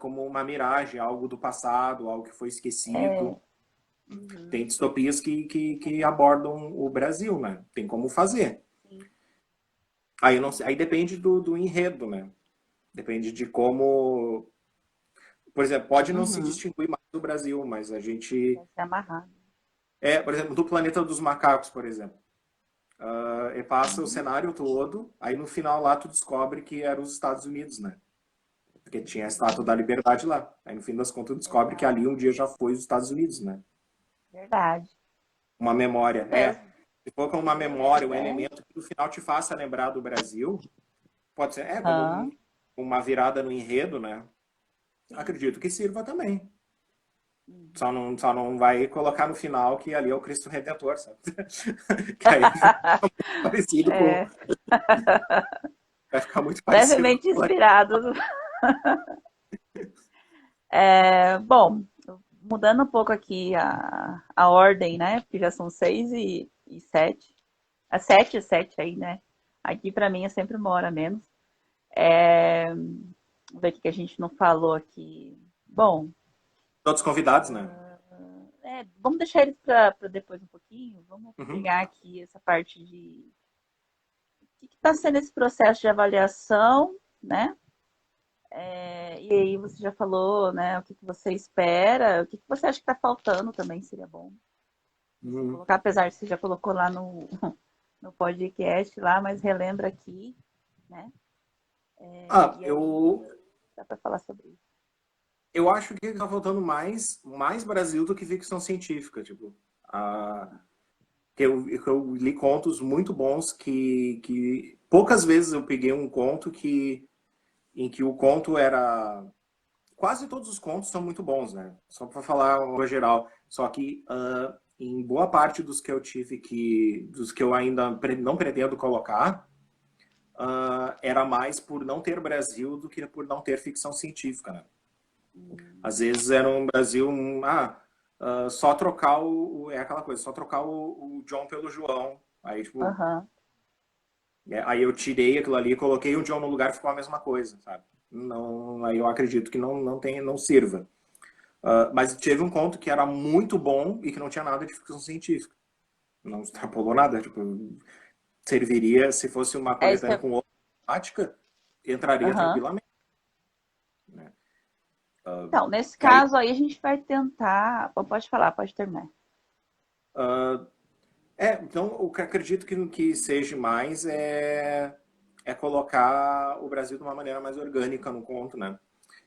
como uma miragem, algo do passado, algo que foi esquecido. É, uhum, Tem distopias que abordam o Brasil, né? Tem como fazer. sim. Aí, não, aí depende do enredo, né? Depende de como. Por exemplo, pode não se Uhum. distinguir mais do Brasil, mas a gente. Deve ser amarrado. Por exemplo, do Planeta dos Macacos, por exemplo. E passa o Uhum. cenário todo, aí no final lá tu descobre que era os Estados Unidos, né? Porque tinha a Estátua da Liberdade lá. Aí no fim das contas tu descobre que ali Exato. um dia já foi os Estados Unidos, né? Verdade. Uma memória. Isso mesmo. Se for com uma memória, um É. elemento que no final te faça lembrar do Brasil, pode ser, como Aham. uma virada no enredo, né? Sim. Acredito que sirva também. Uhum. Só não vai colocar no final que ali é o Cristo Redentor, sabe? Que aí fica parecido com. É, Vai ficar muito parecido com levemente o inspirado. Bom, mudando um pouco aqui a ordem, né? Porque já são 6 e 7. A 7 e 7 aí, né? Aqui pra mim é sempre 1 hora menos. Vamos ver o que a gente não falou aqui. Bom, outros convidados, né? vamos deixar eles para depois um pouquinho. Vamos Uhum. pegar aqui essa parte de o que está sendo esse processo de avaliação, né? E aí você já falou, né? O que você espera, o que você acha que está faltando também seria bom você Uhum. colocar, apesar de você já colocou lá no, no podcast lá, mas relembra aqui, né? E aí Eu, dá para falar sobre isso. eu acho que está faltando mais Brasil do que ficção científica, tipo. Ah, que eu li contos muito bons que poucas vezes eu peguei um conto em que o conto era. Quase todos os contos são muito bons, né? Só para falar no geral. Só que em boa parte dos que eu tive dos que eu ainda não pretendo colocar, era mais por não ter Brasil do que por não ter ficção científica, né? Às Hum, vezes era um Brasil, só trocar é aquela coisa, só trocar o John pelo João. Aí, tipo, Aham. aí eu tirei aquilo ali, coloquei o John no lugar e ficou a mesma coisa, sabe? Não, aí eu acredito que não sirva. Mas teve um conto que era muito bom e que não tinha nada de ficção científica. Não extrapolou nada. Tipo, serviria, se fosse uma É isso que coletânea com outra temática, entraria Aham. tranquilamente. Né? Então, nesse Que aí, caso aí a gente vai tentar. Pode falar, pode terminar. então, o que acredito que seja mais é colocar o Brasil de uma maneira mais orgânica no conto, né?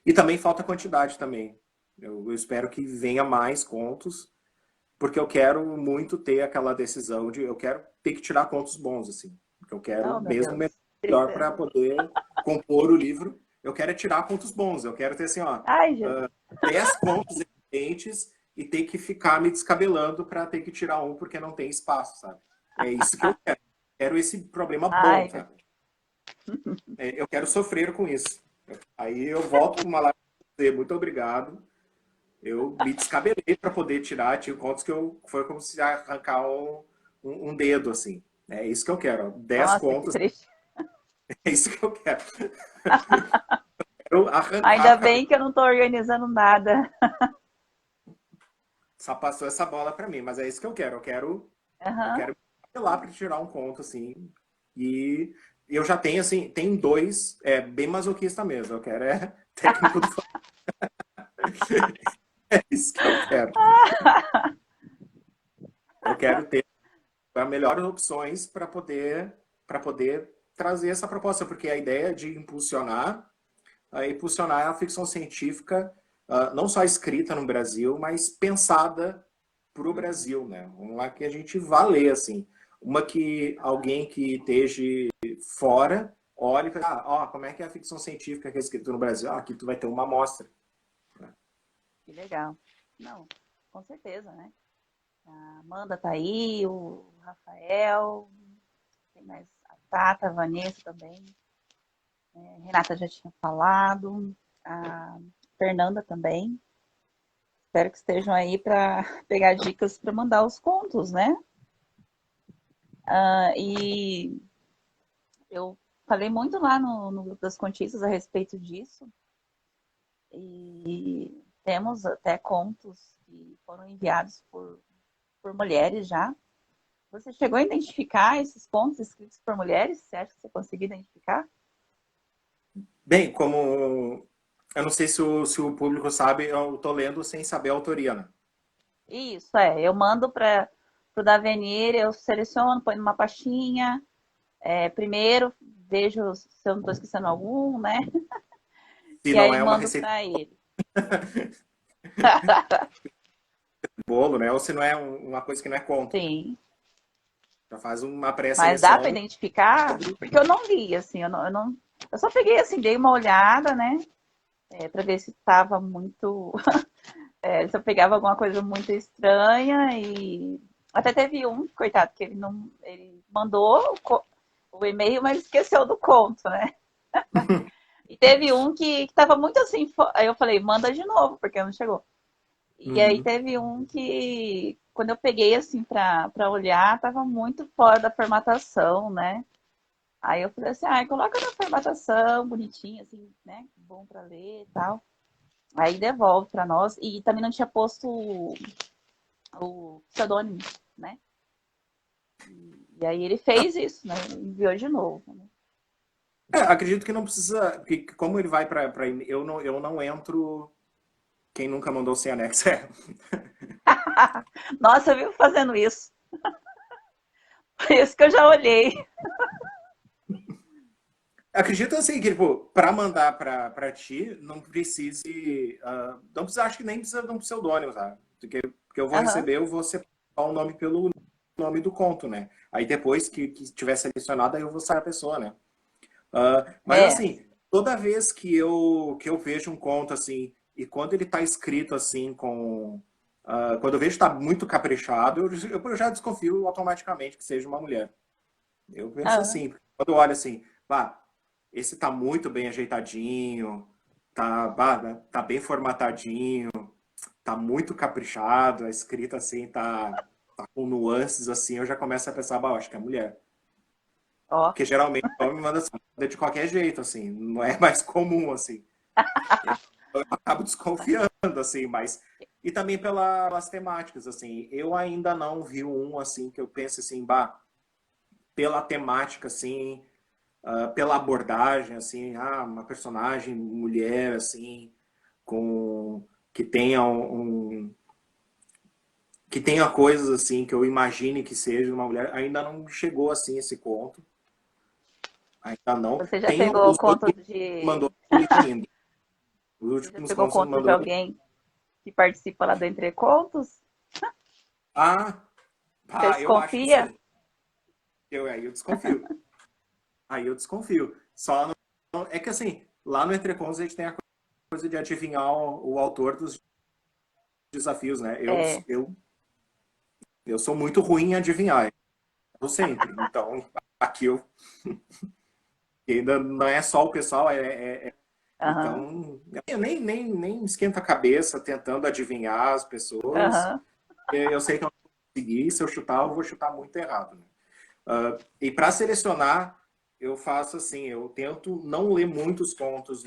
E também falta quantidade também. Eu espero que venha mais contos, porque eu quero muito ter aquela decisão de eu quero ter que tirar contos bons, assim. Porque eu quero Oh, meu mesmo Deus. melhor para Tristeza. poder compor o livro. Eu quero é tirar contos bons. Eu quero ter assim, ó, Ai, Jesus. 10 contos existentes e ter que ficar me descabelando para ter que tirar um porque não tem espaço, sabe? É isso que eu quero. Quero esse problema bom, Ai, meu sabe? Deus. Eu quero sofrer com isso. Aí eu volto para uma live e dizer muito obrigado. Eu me descabelei para poder tirar, tinha contos que foi como se arrancar um dedo, assim. É isso que eu quero. 10 Nossa, que contos, triste. é isso que eu quero. Eu arrancar Ainda a cabeça. bem que eu não tô organizando nada. Só passou essa bola para mim, mas é isso que eu quero. Eu Aham. quero ir lá para tirar um conto, assim. E eu já tenho, assim, tem dois, bem masoquista mesmo. Eu quero técnico do. É isso que eu quero. Eu quero ter as melhores opções para poder trazer essa proposta, porque a ideia de impulsionar a ficção científica, não só escrita no Brasil, mas pensada para o Uhum. Brasil, né? Uma que a gente vá ler, assim. Uma que alguém que esteja fora olhe e fala, ó, como é que é a ficção científica que é escrita no Brasil? Ah, aqui tu vai ter uma amostra. Que legal. Não, com certeza, né? A Amanda tá aí, o Rafael, tem mais a Tata, a Vanessa também. Renata já tinha falado, a Fernanda também. Espero que estejam aí para pegar dicas para mandar os contos, né? E eu falei muito lá no grupo das contistas a respeito disso. E temos até contos que foram enviados por mulheres já. Você chegou a identificar esses contos escritos por mulheres? Você acha que você conseguiu identificar? Bem, como eu não sei se o público sabe, eu tô lendo sem saber a autoria, né? Isso, eu mando pro Davenir, eu seleciono, põe numa pastinha. Primeiro, vejo se eu não estou esquecendo algum, né? Se E não aí é uma mando receita para ele. de bolo, né? Ou se não é uma coisa que não é conto, né? Sim. Já faz uma Mas dá para pré-seleção. identificar? Porque eu não li, assim, eu só peguei assim, dei uma olhada, né? Para ver se estava muito. Se eu pegava alguma coisa muito estranha e. Até teve um, coitado, que ele não. Ele mandou o e-mail, mas esqueceu do conto, né? E teve um que estava muito assim. Aí eu falei, manda de novo, porque não chegou. E aí Uhum. teve um que, quando eu peguei assim para olhar, tava muito fora da formatação, né? Aí eu falei assim, coloca na formatação, bonitinho, assim, né? Bom para ler e tal. Aí devolve para nós. E também não tinha posto o pseudônimo, né? E aí ele fez isso, né? Enviou de novo. Né? Acredito que não precisa, porque como ele vai para eu não entro quem nunca mandou sem anexo. Nossa, eu vivo fazendo isso. Por isso que eu já olhei. Acredito assim que, tipo, para mandar para ti, não precise, não precisa, acho que nem precisa de um pseudônimo, tá? Porque eu vou Aham. receber, eu vou separar o nome pelo nome do conto, né? Aí depois que tiver selecionado, aí eu vou sair a pessoa, né? Mas É. assim, toda vez que eu vejo um conto assim, e quando ele tá escrito assim com. Quando eu vejo que tá muito caprichado, eu já desconfio automaticamente que seja uma mulher. Eu penso Aham. assim, quando eu olho assim, pá, esse tá muito bem ajeitadinho, tá bem formatadinho, tá muito caprichado, a escrita assim tá com nuances assim, eu já começo a pensar, bah, eu acho que é mulher. Ó. Porque geralmente o homem manda assim, manda de qualquer jeito, assim, não é mais comum, assim. Eu acabo desconfiando, assim, mas. E também pelas temáticas, assim. Eu ainda não vi um, assim, que eu pense assim, bah, pela temática, assim, pela abordagem, assim, uma personagem mulher, assim, com. Que tenha que tenha coisas, assim, que eu imagine que seja uma mulher. Ainda não chegou, assim, esse conto. Ainda não. Você já Tem pegou os conta outros que de. mandou ainda. Os Você já últimos pegou contos ele conta de mandou. alguém que participa lá do Entre Contos? Ah, Você eu acho que desconfia? sim. Aí eu desconfio. Aí eu desconfio. Só não, é que assim, lá no Entrecontos a gente tem a coisa de adivinhar o autor dos desafios, né? É. Eu sou muito ruim em adivinhar. Eu sempre. Então, aqui eu ainda não é só o pessoal, Aham. então, eu nem esquento a cabeça tentando adivinhar as pessoas. Aham. Eu sei que eu não vou conseguir, se eu chutar, eu vou chutar muito errado. Né? E para selecionar, eu faço assim, eu tento não ler muitos contos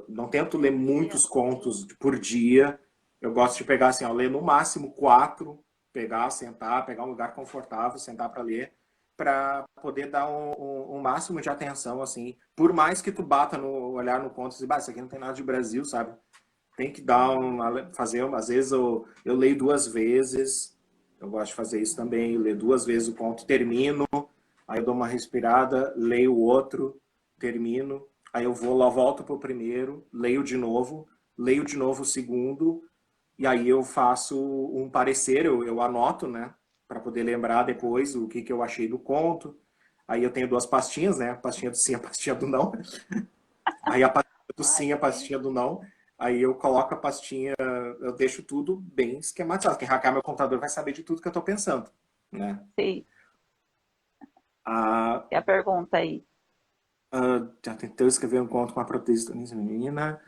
não tento ler Dia. muitos contos por dia. Eu gosto de pegar assim, ler no máximo quatro, pegar, sentar, pegar um lugar confortável, sentar para ler, para poder dar um máximo de atenção assim. Por mais que tu bata no olhar no conto e diz, isso aqui não tem nada de Brasil, sabe? Tem que dar fazer, às vezes eu leio duas vezes, eu gosto de fazer isso também, ler duas vezes o conto, termino, aí eu dou uma respirada, leio o outro, termino, aí eu vou lá, volto pro primeiro, leio de novo o segundo, e aí eu faço um parecer, eu anoto, né, para poder lembrar depois o que eu achei do conto. Aí eu tenho duas pastinhas, né, a pastinha do sim, a pastinha do não. Aí a pastinha do Ai, sim, a pastinha do não. Aí eu coloco a pastinha, eu deixo tudo bem esquematizado. Quem hackear meu computador vai saber de tudo que eu estou pensando, né? sei. Ah, E a pergunta aí. já tentou escrever um conto com a protagonista menina?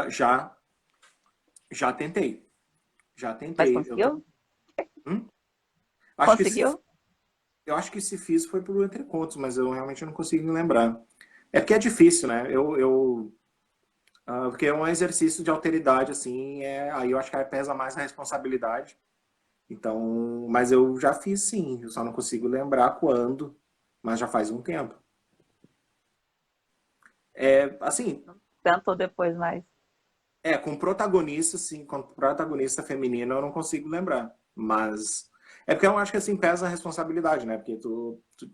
Já, já tentei. Já Mas tentei. conseguiu? Hum? Acho que se, Conseguiu? eu acho que se fiz foi pro Entre Contos, mas eu realmente não consigo me lembrar. É porque é difícil, né? Porque é um exercício de alteridade, assim, aí eu acho que aí pesa mais a responsabilidade. Então, mas eu já fiz sim, eu só não consigo lembrar quando, mas já faz um tempo. Assim, Tentou depois mais. Com protagonista, sim, com protagonista feminina eu não consigo lembrar. Mas é porque eu acho que assim pesa a responsabilidade, né? Porque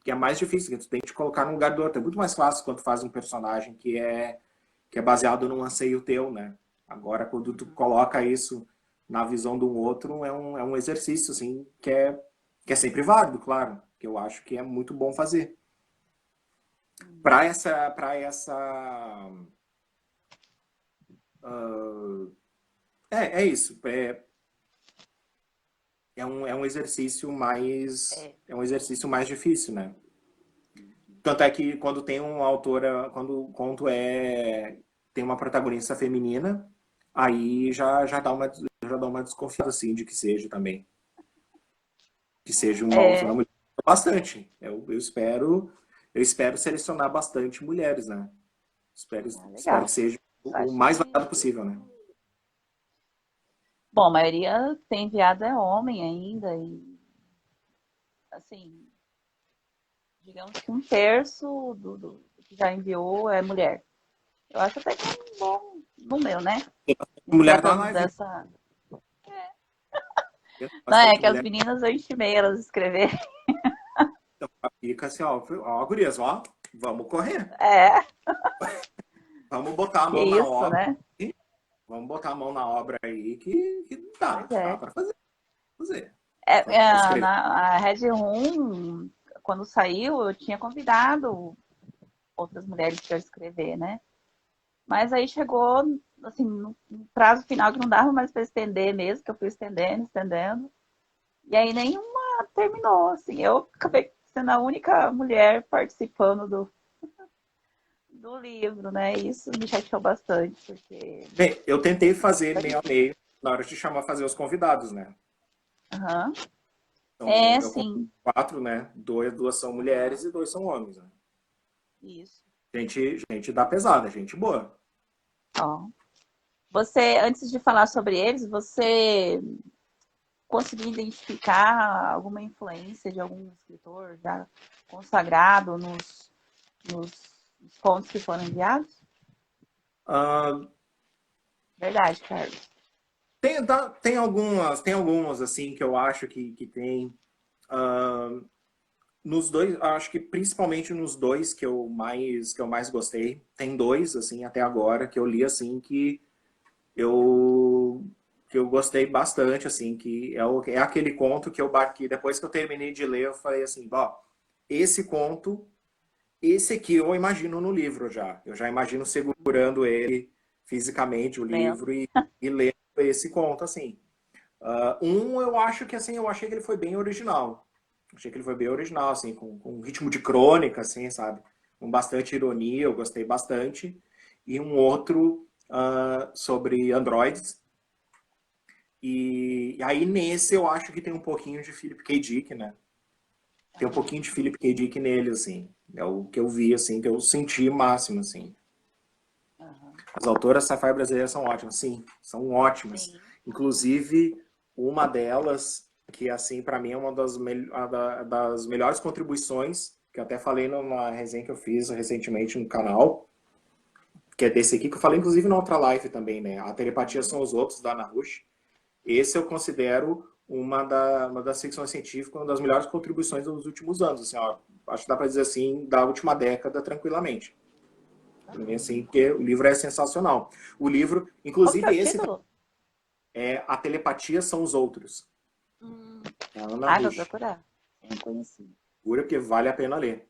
que é mais difícil, que tu tem que te colocar no lugar do outro. É muito mais fácil quando tu faz um personagem que é baseado num anseio teu, né? Agora, quando tu Uhum. coloca isso na visão do outro, é um exercício, assim, que é sempre válido, claro. Que eu acho que é muito bom fazer. Uhum. Para essa é isso. É um exercício mais. É. É um exercício mais difícil, né? Uhum. Tanto é que quando tem uma autora, quando o conto tem uma protagonista feminina, aí já dá uma desconfiança assim de que seja também. Que seja uma autora É. mulher. Bastante. Eu espero selecionar bastante mulheres, né? Ah, Espero que legal. seja Eu o acho mais que. variado possível, né? Bom, a maioria tem enviado é homem ainda, e assim, digamos que um terço do que já enviou é mulher. Eu acho até que é um bom número, né? Em Mulher na tratando live. dessa. Não, é Bastante que as mulher. meninas enchem meio elas escreverem. Então, fica assim, ó, gurias, ó, vamos correr. É, Vamos botar a que mão na isso, obra. né? Vamos botar a mão na obra aí que dá, Pois dá é. para fazer. Na Escrever. a Red Room, quando saiu, eu tinha convidado outras mulheres para escrever, né? Mas aí chegou, assim, no prazo final que não dava mais para estender mesmo, que eu fui estendendo, estendendo. E aí nenhuma terminou, assim. Eu acabei sendo a única mulher participando do livro, né? Isso me chateou bastante, porque. Bem, eu tentei fazer meio a meio na hora de chamar fazer os convidados, né? Aham. Então, É, eu convidei sim. 4, né? Duas são Aham. mulheres e 2 são homens, né? Isso. Gente da pesada, gente boa. Ó. Você, antes de falar sobre eles, você conseguiu identificar alguma influência de algum escritor já consagrado nos, nos contos que foram enviados? Ah, Verdade, Carlos. tem algumas, assim, que eu acho que tem. Ah, nos dois, acho que principalmente nos dois que eu mais gostei. Tem dois, assim, até agora, que eu li, assim, eu, que eu gostei bastante, assim, que é aquele conto que depois que eu terminei de ler, eu falei assim, ó, esse conto, esse aqui eu imagino no livro já. Eu já imagino segurando ele fisicamente, o Lendo. livro, e lendo esse conto, assim. Eu acho que assim, eu achei que ele foi bem original. Achei que ele foi bem original, assim, com um ritmo de crônica, assim, sabe? Com bastante ironia, eu gostei bastante. E um outro sobre androides. E aí nesse eu acho que tem um pouquinho de Philip K. Dick, né? Tem um pouquinho de Philip K. Dick nele, assim. É o que eu vi, assim, que eu senti máximo, assim. Aham. As autoras sci-fi brasileiras são ótimas, sim, são ótimas. Sim. Inclusive, uma delas, que assim, para mim é uma das melhores contribuições, que eu até falei numa resenha que eu fiz recentemente no canal, que é desse aqui, que eu falei inclusive na outra live também, né? A Telepatia Uhum. São os Outros, da Ana Rush. Esse eu considero uma das ficções científicas, uma das melhores contribuições dos últimos anos. Assim, ó, acho que dá para dizer assim, da última década, tranquilamente. Para mim, assim, porque o livro é sensacional. O livro, Como que é inclusive o esse título? A Telepatia São os Outros. Hum. É a Ana Ah, vou Rush. procurar. Não conheci. Segura porque vale a pena ler.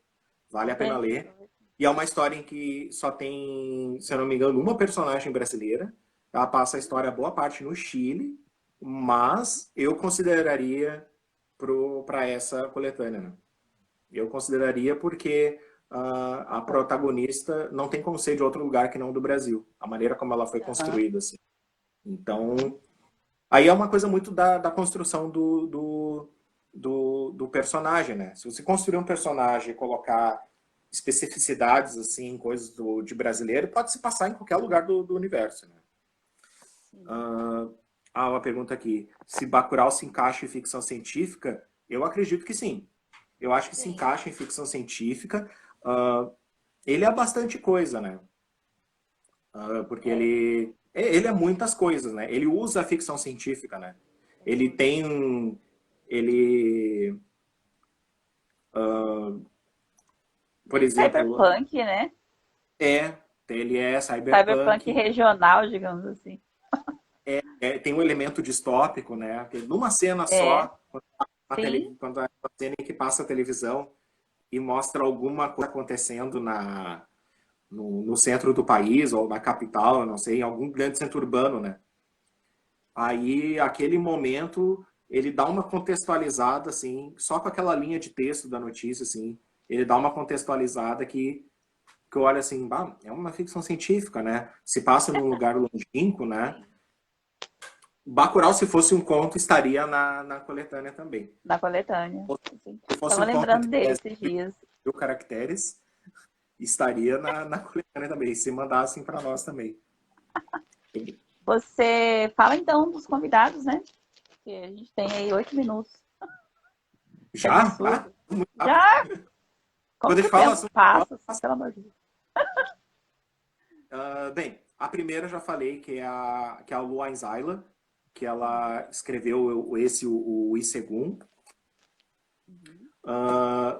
Vale Vou a pena ver. ler. Vou ver. E é uma história em que só tem, se eu não me engano, uma personagem brasileira. Ela passa a história boa parte no Chile, mas eu consideraria para essa coletânea. Né? Eu consideraria porque a Legal. protagonista não tem como ser de outro lugar que não do Brasil. A maneira como ela foi Aham. construída. Assim. Uhum. Então, aí é uma coisa muito da construção do personagem, né? Se você construir um personagem e colocar especificidades, assim, coisas de brasileiro, pode se passar em qualquer lugar do universo, né? Sim. Uma pergunta aqui. Se Bacurau se encaixa em ficção científica? Eu acredito que sim. Eu acho que se Sim. encaixa em ficção científica. Ah, ele é bastante coisa, né? porque É, ele é muitas coisas, né? Ele usa a ficção científica, né? Ele tem, ele, por bem exemplo, cyberpunk, né? é, ele é Cyberpunk cyberpunk, regional, digamos assim. tem um elemento distópico, né? Que numa cena É, só, sim, quando a cena em que passa a televisão e mostra alguma coisa acontecendo no centro do país ou na capital, eu não sei, em algum grande centro urbano, né? Aí, aquele momento, ele dá uma contextualizada, assim, só com aquela linha de texto da notícia, assim, ele dá uma contextualizada que eu olho assim, bah, é uma ficção científica, né? Se passa num lugar longínquo, né? sim, Bacurau, se fosse um conto, estaria na coletânea também. na coletânea. Sim. Se fosse Tava um conto lembrando de dele 10 esses dias. mil caracteres, estaria na coletânea também, se mandassem para nós também. Você fala então dos convidados, né? Que a gente tem aí 8 minutos. Que Já? Ah, absurdo. muito rápido. Já? Como Quando a que o gente fala tempo assunto, passa? Pelo amor de Deus. bem, a primeira eu já falei que é a Luan Zayla, que ela escreveu o Isegum. Uhum.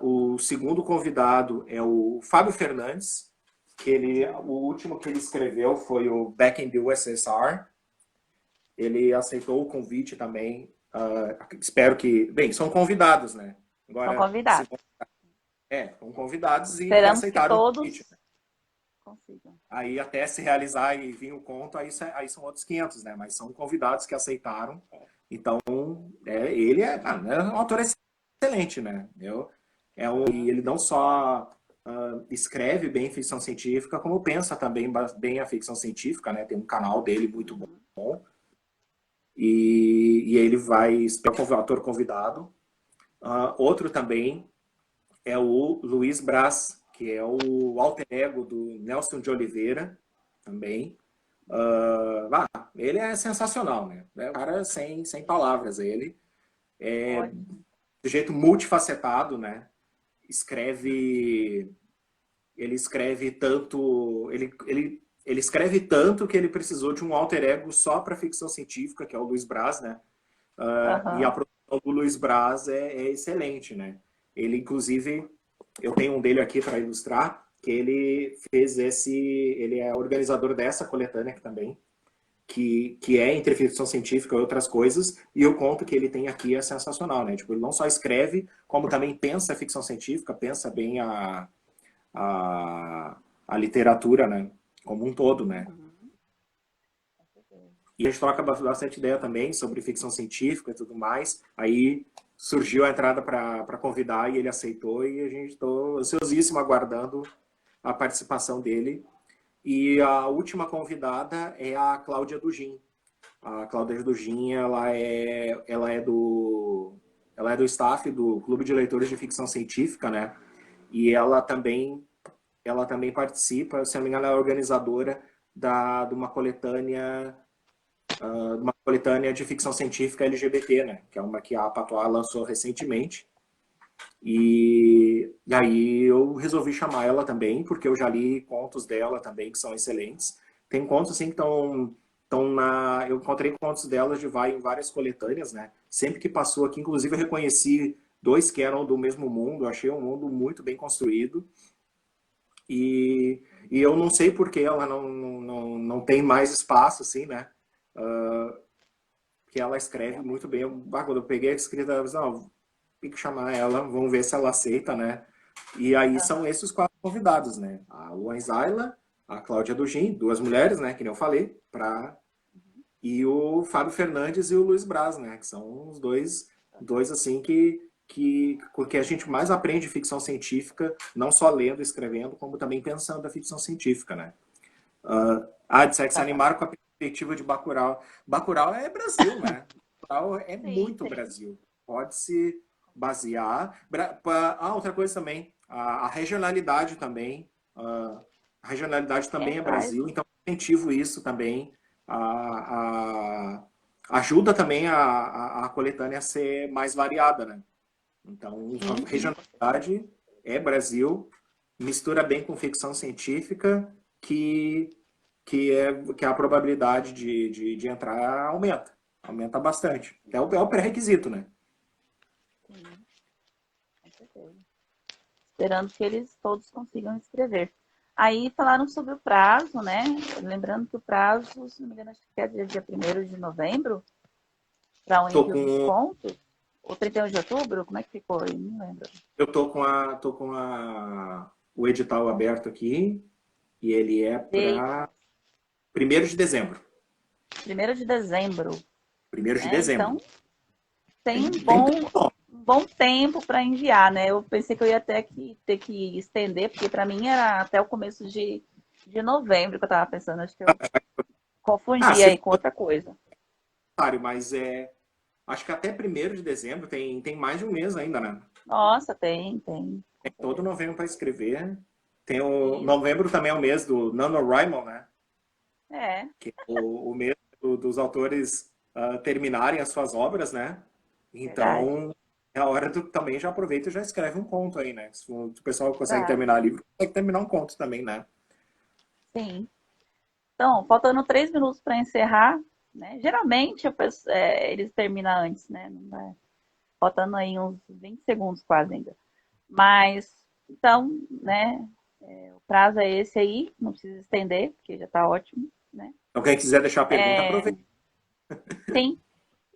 O segundo convidado é o Fábio Fernandes, o último que ele escreveu foi o Back in the USSR. Ele aceitou o convite também. Espero que. Bem, são convidados, né? São Agora, se convidados. são convidados e Esperamos que aceitaram o todos convite. consigam. Aí até se realizar e vir o conto, aí são outros 500, né? Mas são convidados que aceitaram. Então, ele é um autor excelente, né? E ele não só escreve bem ficção científica, como pensa também bem a ficção científica, né? Tem um canal dele muito Uhum. bom. E ele vai ser o autor convidado. Outro também é o Luiz Braz, que é o alter ego do Nelson de Oliveira, também. Ele é sensacional, né? É um cara sem palavras, ele. Ótimo. De jeito multifacetado, né? Escreve... Ele escreve tanto... Ele escreve tanto que ele precisou de um alter ego só para ficção científica, que é o Luiz Braz, né? E a Aham. produção do Luiz Braz é excelente, né? Ele, inclusive, eu tenho um dele aqui para ilustrar, que ele fez ele é organizador dessa coletânea aqui também, que é entre ficção científica e outras coisas, e o conto que ele tem aqui é sensacional, né? Tipo, ele não só escreve, como também pensa a ficção científica, pensa bem a, a literatura, né? Como um todo, né? Uhum. Com certeza. E a gente troca bastante ideia também sobre ficção científica e tudo mais. Aí surgiu a entrada para convidar e ele aceitou e a gente estou ansiosíssimo aguardando a participação dele. E a última convidada é a Cláudia Dugin. A Cláudia Dugin, ela é do staff do Clube de Leitores de Ficção Científica, né? E ela também participa, se não me engano, ela é organizadora de uma coletânea de ficção científica LGBT, né? Que é uma que a Patois lançou recentemente. E aí eu resolvi chamar ela também, porque eu já li contos dela também, que são excelentes. Tem contos assim que estão na. Eu encontrei contos delas em várias coletâneas, né? Sempre que passou aqui, inclusive eu reconheci dois que eram do mesmo mundo, eu achei um mundo muito bem construído. E eu não sei por que ela não tem mais espaço, assim, né? Que ela escreve muito bem. Quando eu peguei a escrita, eu disse, não, tem que chamar ela, vamos ver se ela aceita, né? E aí são Aham. esses quatro convidados, né? A Luan Zayla, a Cláudia Dugin, duas mulheres, né? Que nem eu falei, e o Fábio Fernandes e o Luiz Braz, né? Que são os dois assim, que a gente mais aprende ficção científica, não só lendo e escrevendo, como também pensando a ficção científica, né? De se Aham. animaram com a perspectiva de Bacurau. Bacurau é Brasil, né? Bacurau é Sim, muito sim. Brasil. Pode se basear. Outra coisa também, a regionalidade também. A regionalidade É, também é traz. Brasil, então incentivo isso também. A, a- ajuda também a coletânea a ser mais variada, né? Então, a Uhum, com certeza. regionalidade é Brasil, mistura bem com ficção científica, que que a probabilidade de entrar aumenta. Aumenta bastante. É o pré-requisito, né? Sim, com certeza. Esperando que eles todos consigam escrever. Aí falaram sobre o prazo, né? Lembrando que o prazo, se não me engano, acho que é dia 1º de novembro, para o Tô envio dos com, contos. Ou 31 de outubro? Como é que ficou aí? Não lembro. eu o edital aberto aqui e ele é Eita, para 1º de dezembro. 1º de dezembro, 1º de dezembro. Então, tem Tem tempo. um bom tempo para enviar, né? Eu pensei que eu ia ter que estender, porque para mim era até o começo de novembro que eu estava pensando. Acho que eu confundi Se aí for com outra coisa. necessário, mas acho que até 1º de dezembro tem mais de um mês ainda, né? Nossa, tem. Tem todo novembro para escrever. Tem o Isso. novembro também é o mês do NaNoWriMo, né? É, Que é o mês dos autores terminarem as suas obras, né? verdade. Então, é a hora também já aproveita e já escreve um conto aí, né? Se o pessoal consegue Exato. terminar livro, consegue terminar um conto também, né? Sim. Então, faltando 3 minutos para encerrar, né? Geralmente eles terminam antes, né? Não vai- Faltando aí uns 20 segundos quase ainda. Mas, então, né? O prazo é esse aí, não precisa estender, porque já está ótimo, né? Então, quem quiser deixar a pergunta, É, aproveita. sim.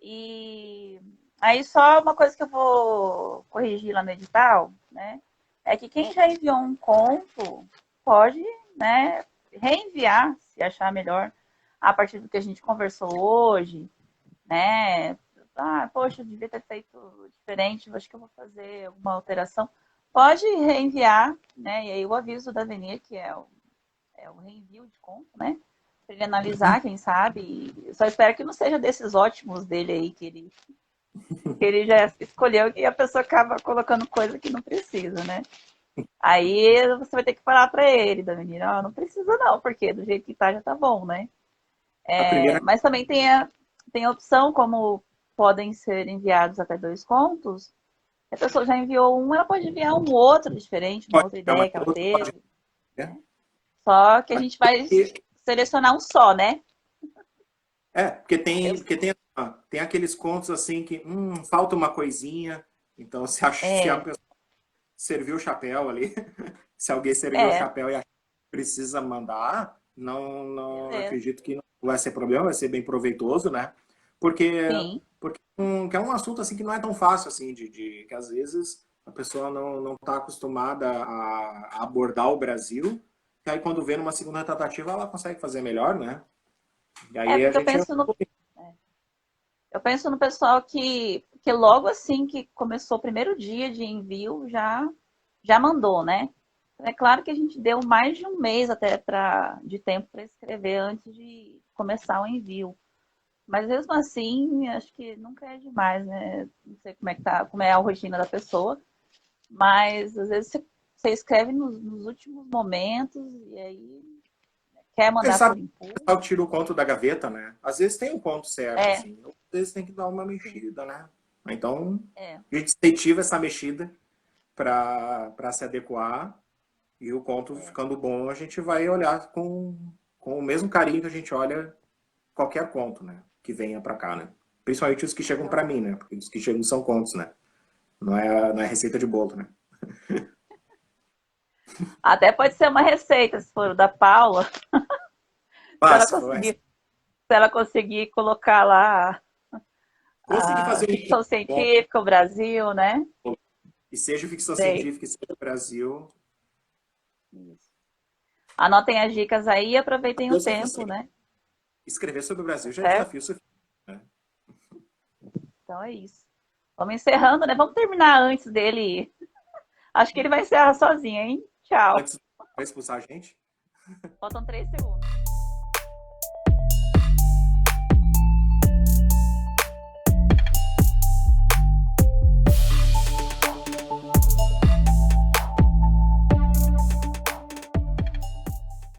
E aí só uma coisa que eu vou corrigir lá no edital, né? É que quem já enviou um conto pode, né, reenviar, se achar melhor, a partir do que a gente conversou hoje, né? Ah, poxa, eu devia ter feito diferente, acho que eu vou fazer alguma alteração. Pode reenviar, né? E aí o aviso da Avenir, que é o reenvio de conto, né? Pra ele analisar, quem sabe. E só espero que não seja desses ótimos dele aí, que ele já escolheu e a pessoa acaba colocando coisa que não precisa, né? Aí você vai ter que falar para ele, da menina, ó, não precisa não, porque do jeito que tá já tá bom, né? A primeira, Mas também tem a opção, como podem ser enviados até 2 contos, se a pessoa já enviou um, ela pode enviar um outro diferente, uma pode outra dar uma ideia que ela outra, pode, teve. né? Só que a gente vai E- selecionar um só, né? porque Eu, tem aqueles contos assim que falta uma coisinha. Então, se a é, pessoa serviu o chapéu ali, se alguém serviu o é, chapéu e acha que precisa mandar, não beleza. acredito que não vai ser problema, vai ser bem proveitoso, né? Porque, Sim, que é um assunto assim que não é tão fácil assim, que às vezes a pessoa não está acostumada a abordar o Brasil, e aí quando vê numa segunda tentativa ela consegue fazer melhor, né? E aí a porque eu gente... penso no pessoal que logo assim que começou o primeiro dia de envio já mandou, né? É claro que a gente deu mais de um mês até de tempo para escrever antes de começar o envio. Mas mesmo assim, acho que nunca é demais, né? Não sei como é a rotina da pessoa, mas às vezes você escreve nos últimos momentos e aí quer Quem mandar sabe por o impulso. pessoal tira o conto da gaveta, né? Às vezes tem um conto certo, É, assim. Às vezes tem que dar uma sim, mexida, né? Então, é. a gente incentiva essa mexida para se adequar e o conto É. ficando bom, a gente vai olhar com o mesmo carinho que a gente olha qualquer conto, né? Que venha para cá, né? Principalmente os que chegam para mim, né? Porque os que chegam são contos, né? Não é receita de bolo, né? Até pode ser uma receita, se for o da Paula, se ela Mas, conseguir, se ela conseguir colocar lá consegui a fazer um livro ficção bom, científica, o Brasil, né? e seja ficção Sei. científica e seja Brasil, Isso. Anotem as dicas aí e aproveitem o Deus é tempo, suficiente. né? Escrever sobre o Brasil já é Certo? desafio suficiente, né? Então é isso. Vamos encerrando, né? Vamos terminar antes dele. Acho que ele vai encerrar sozinho, hein? Tchau. Antes de expulsar a gente, Faltam 3 segundos.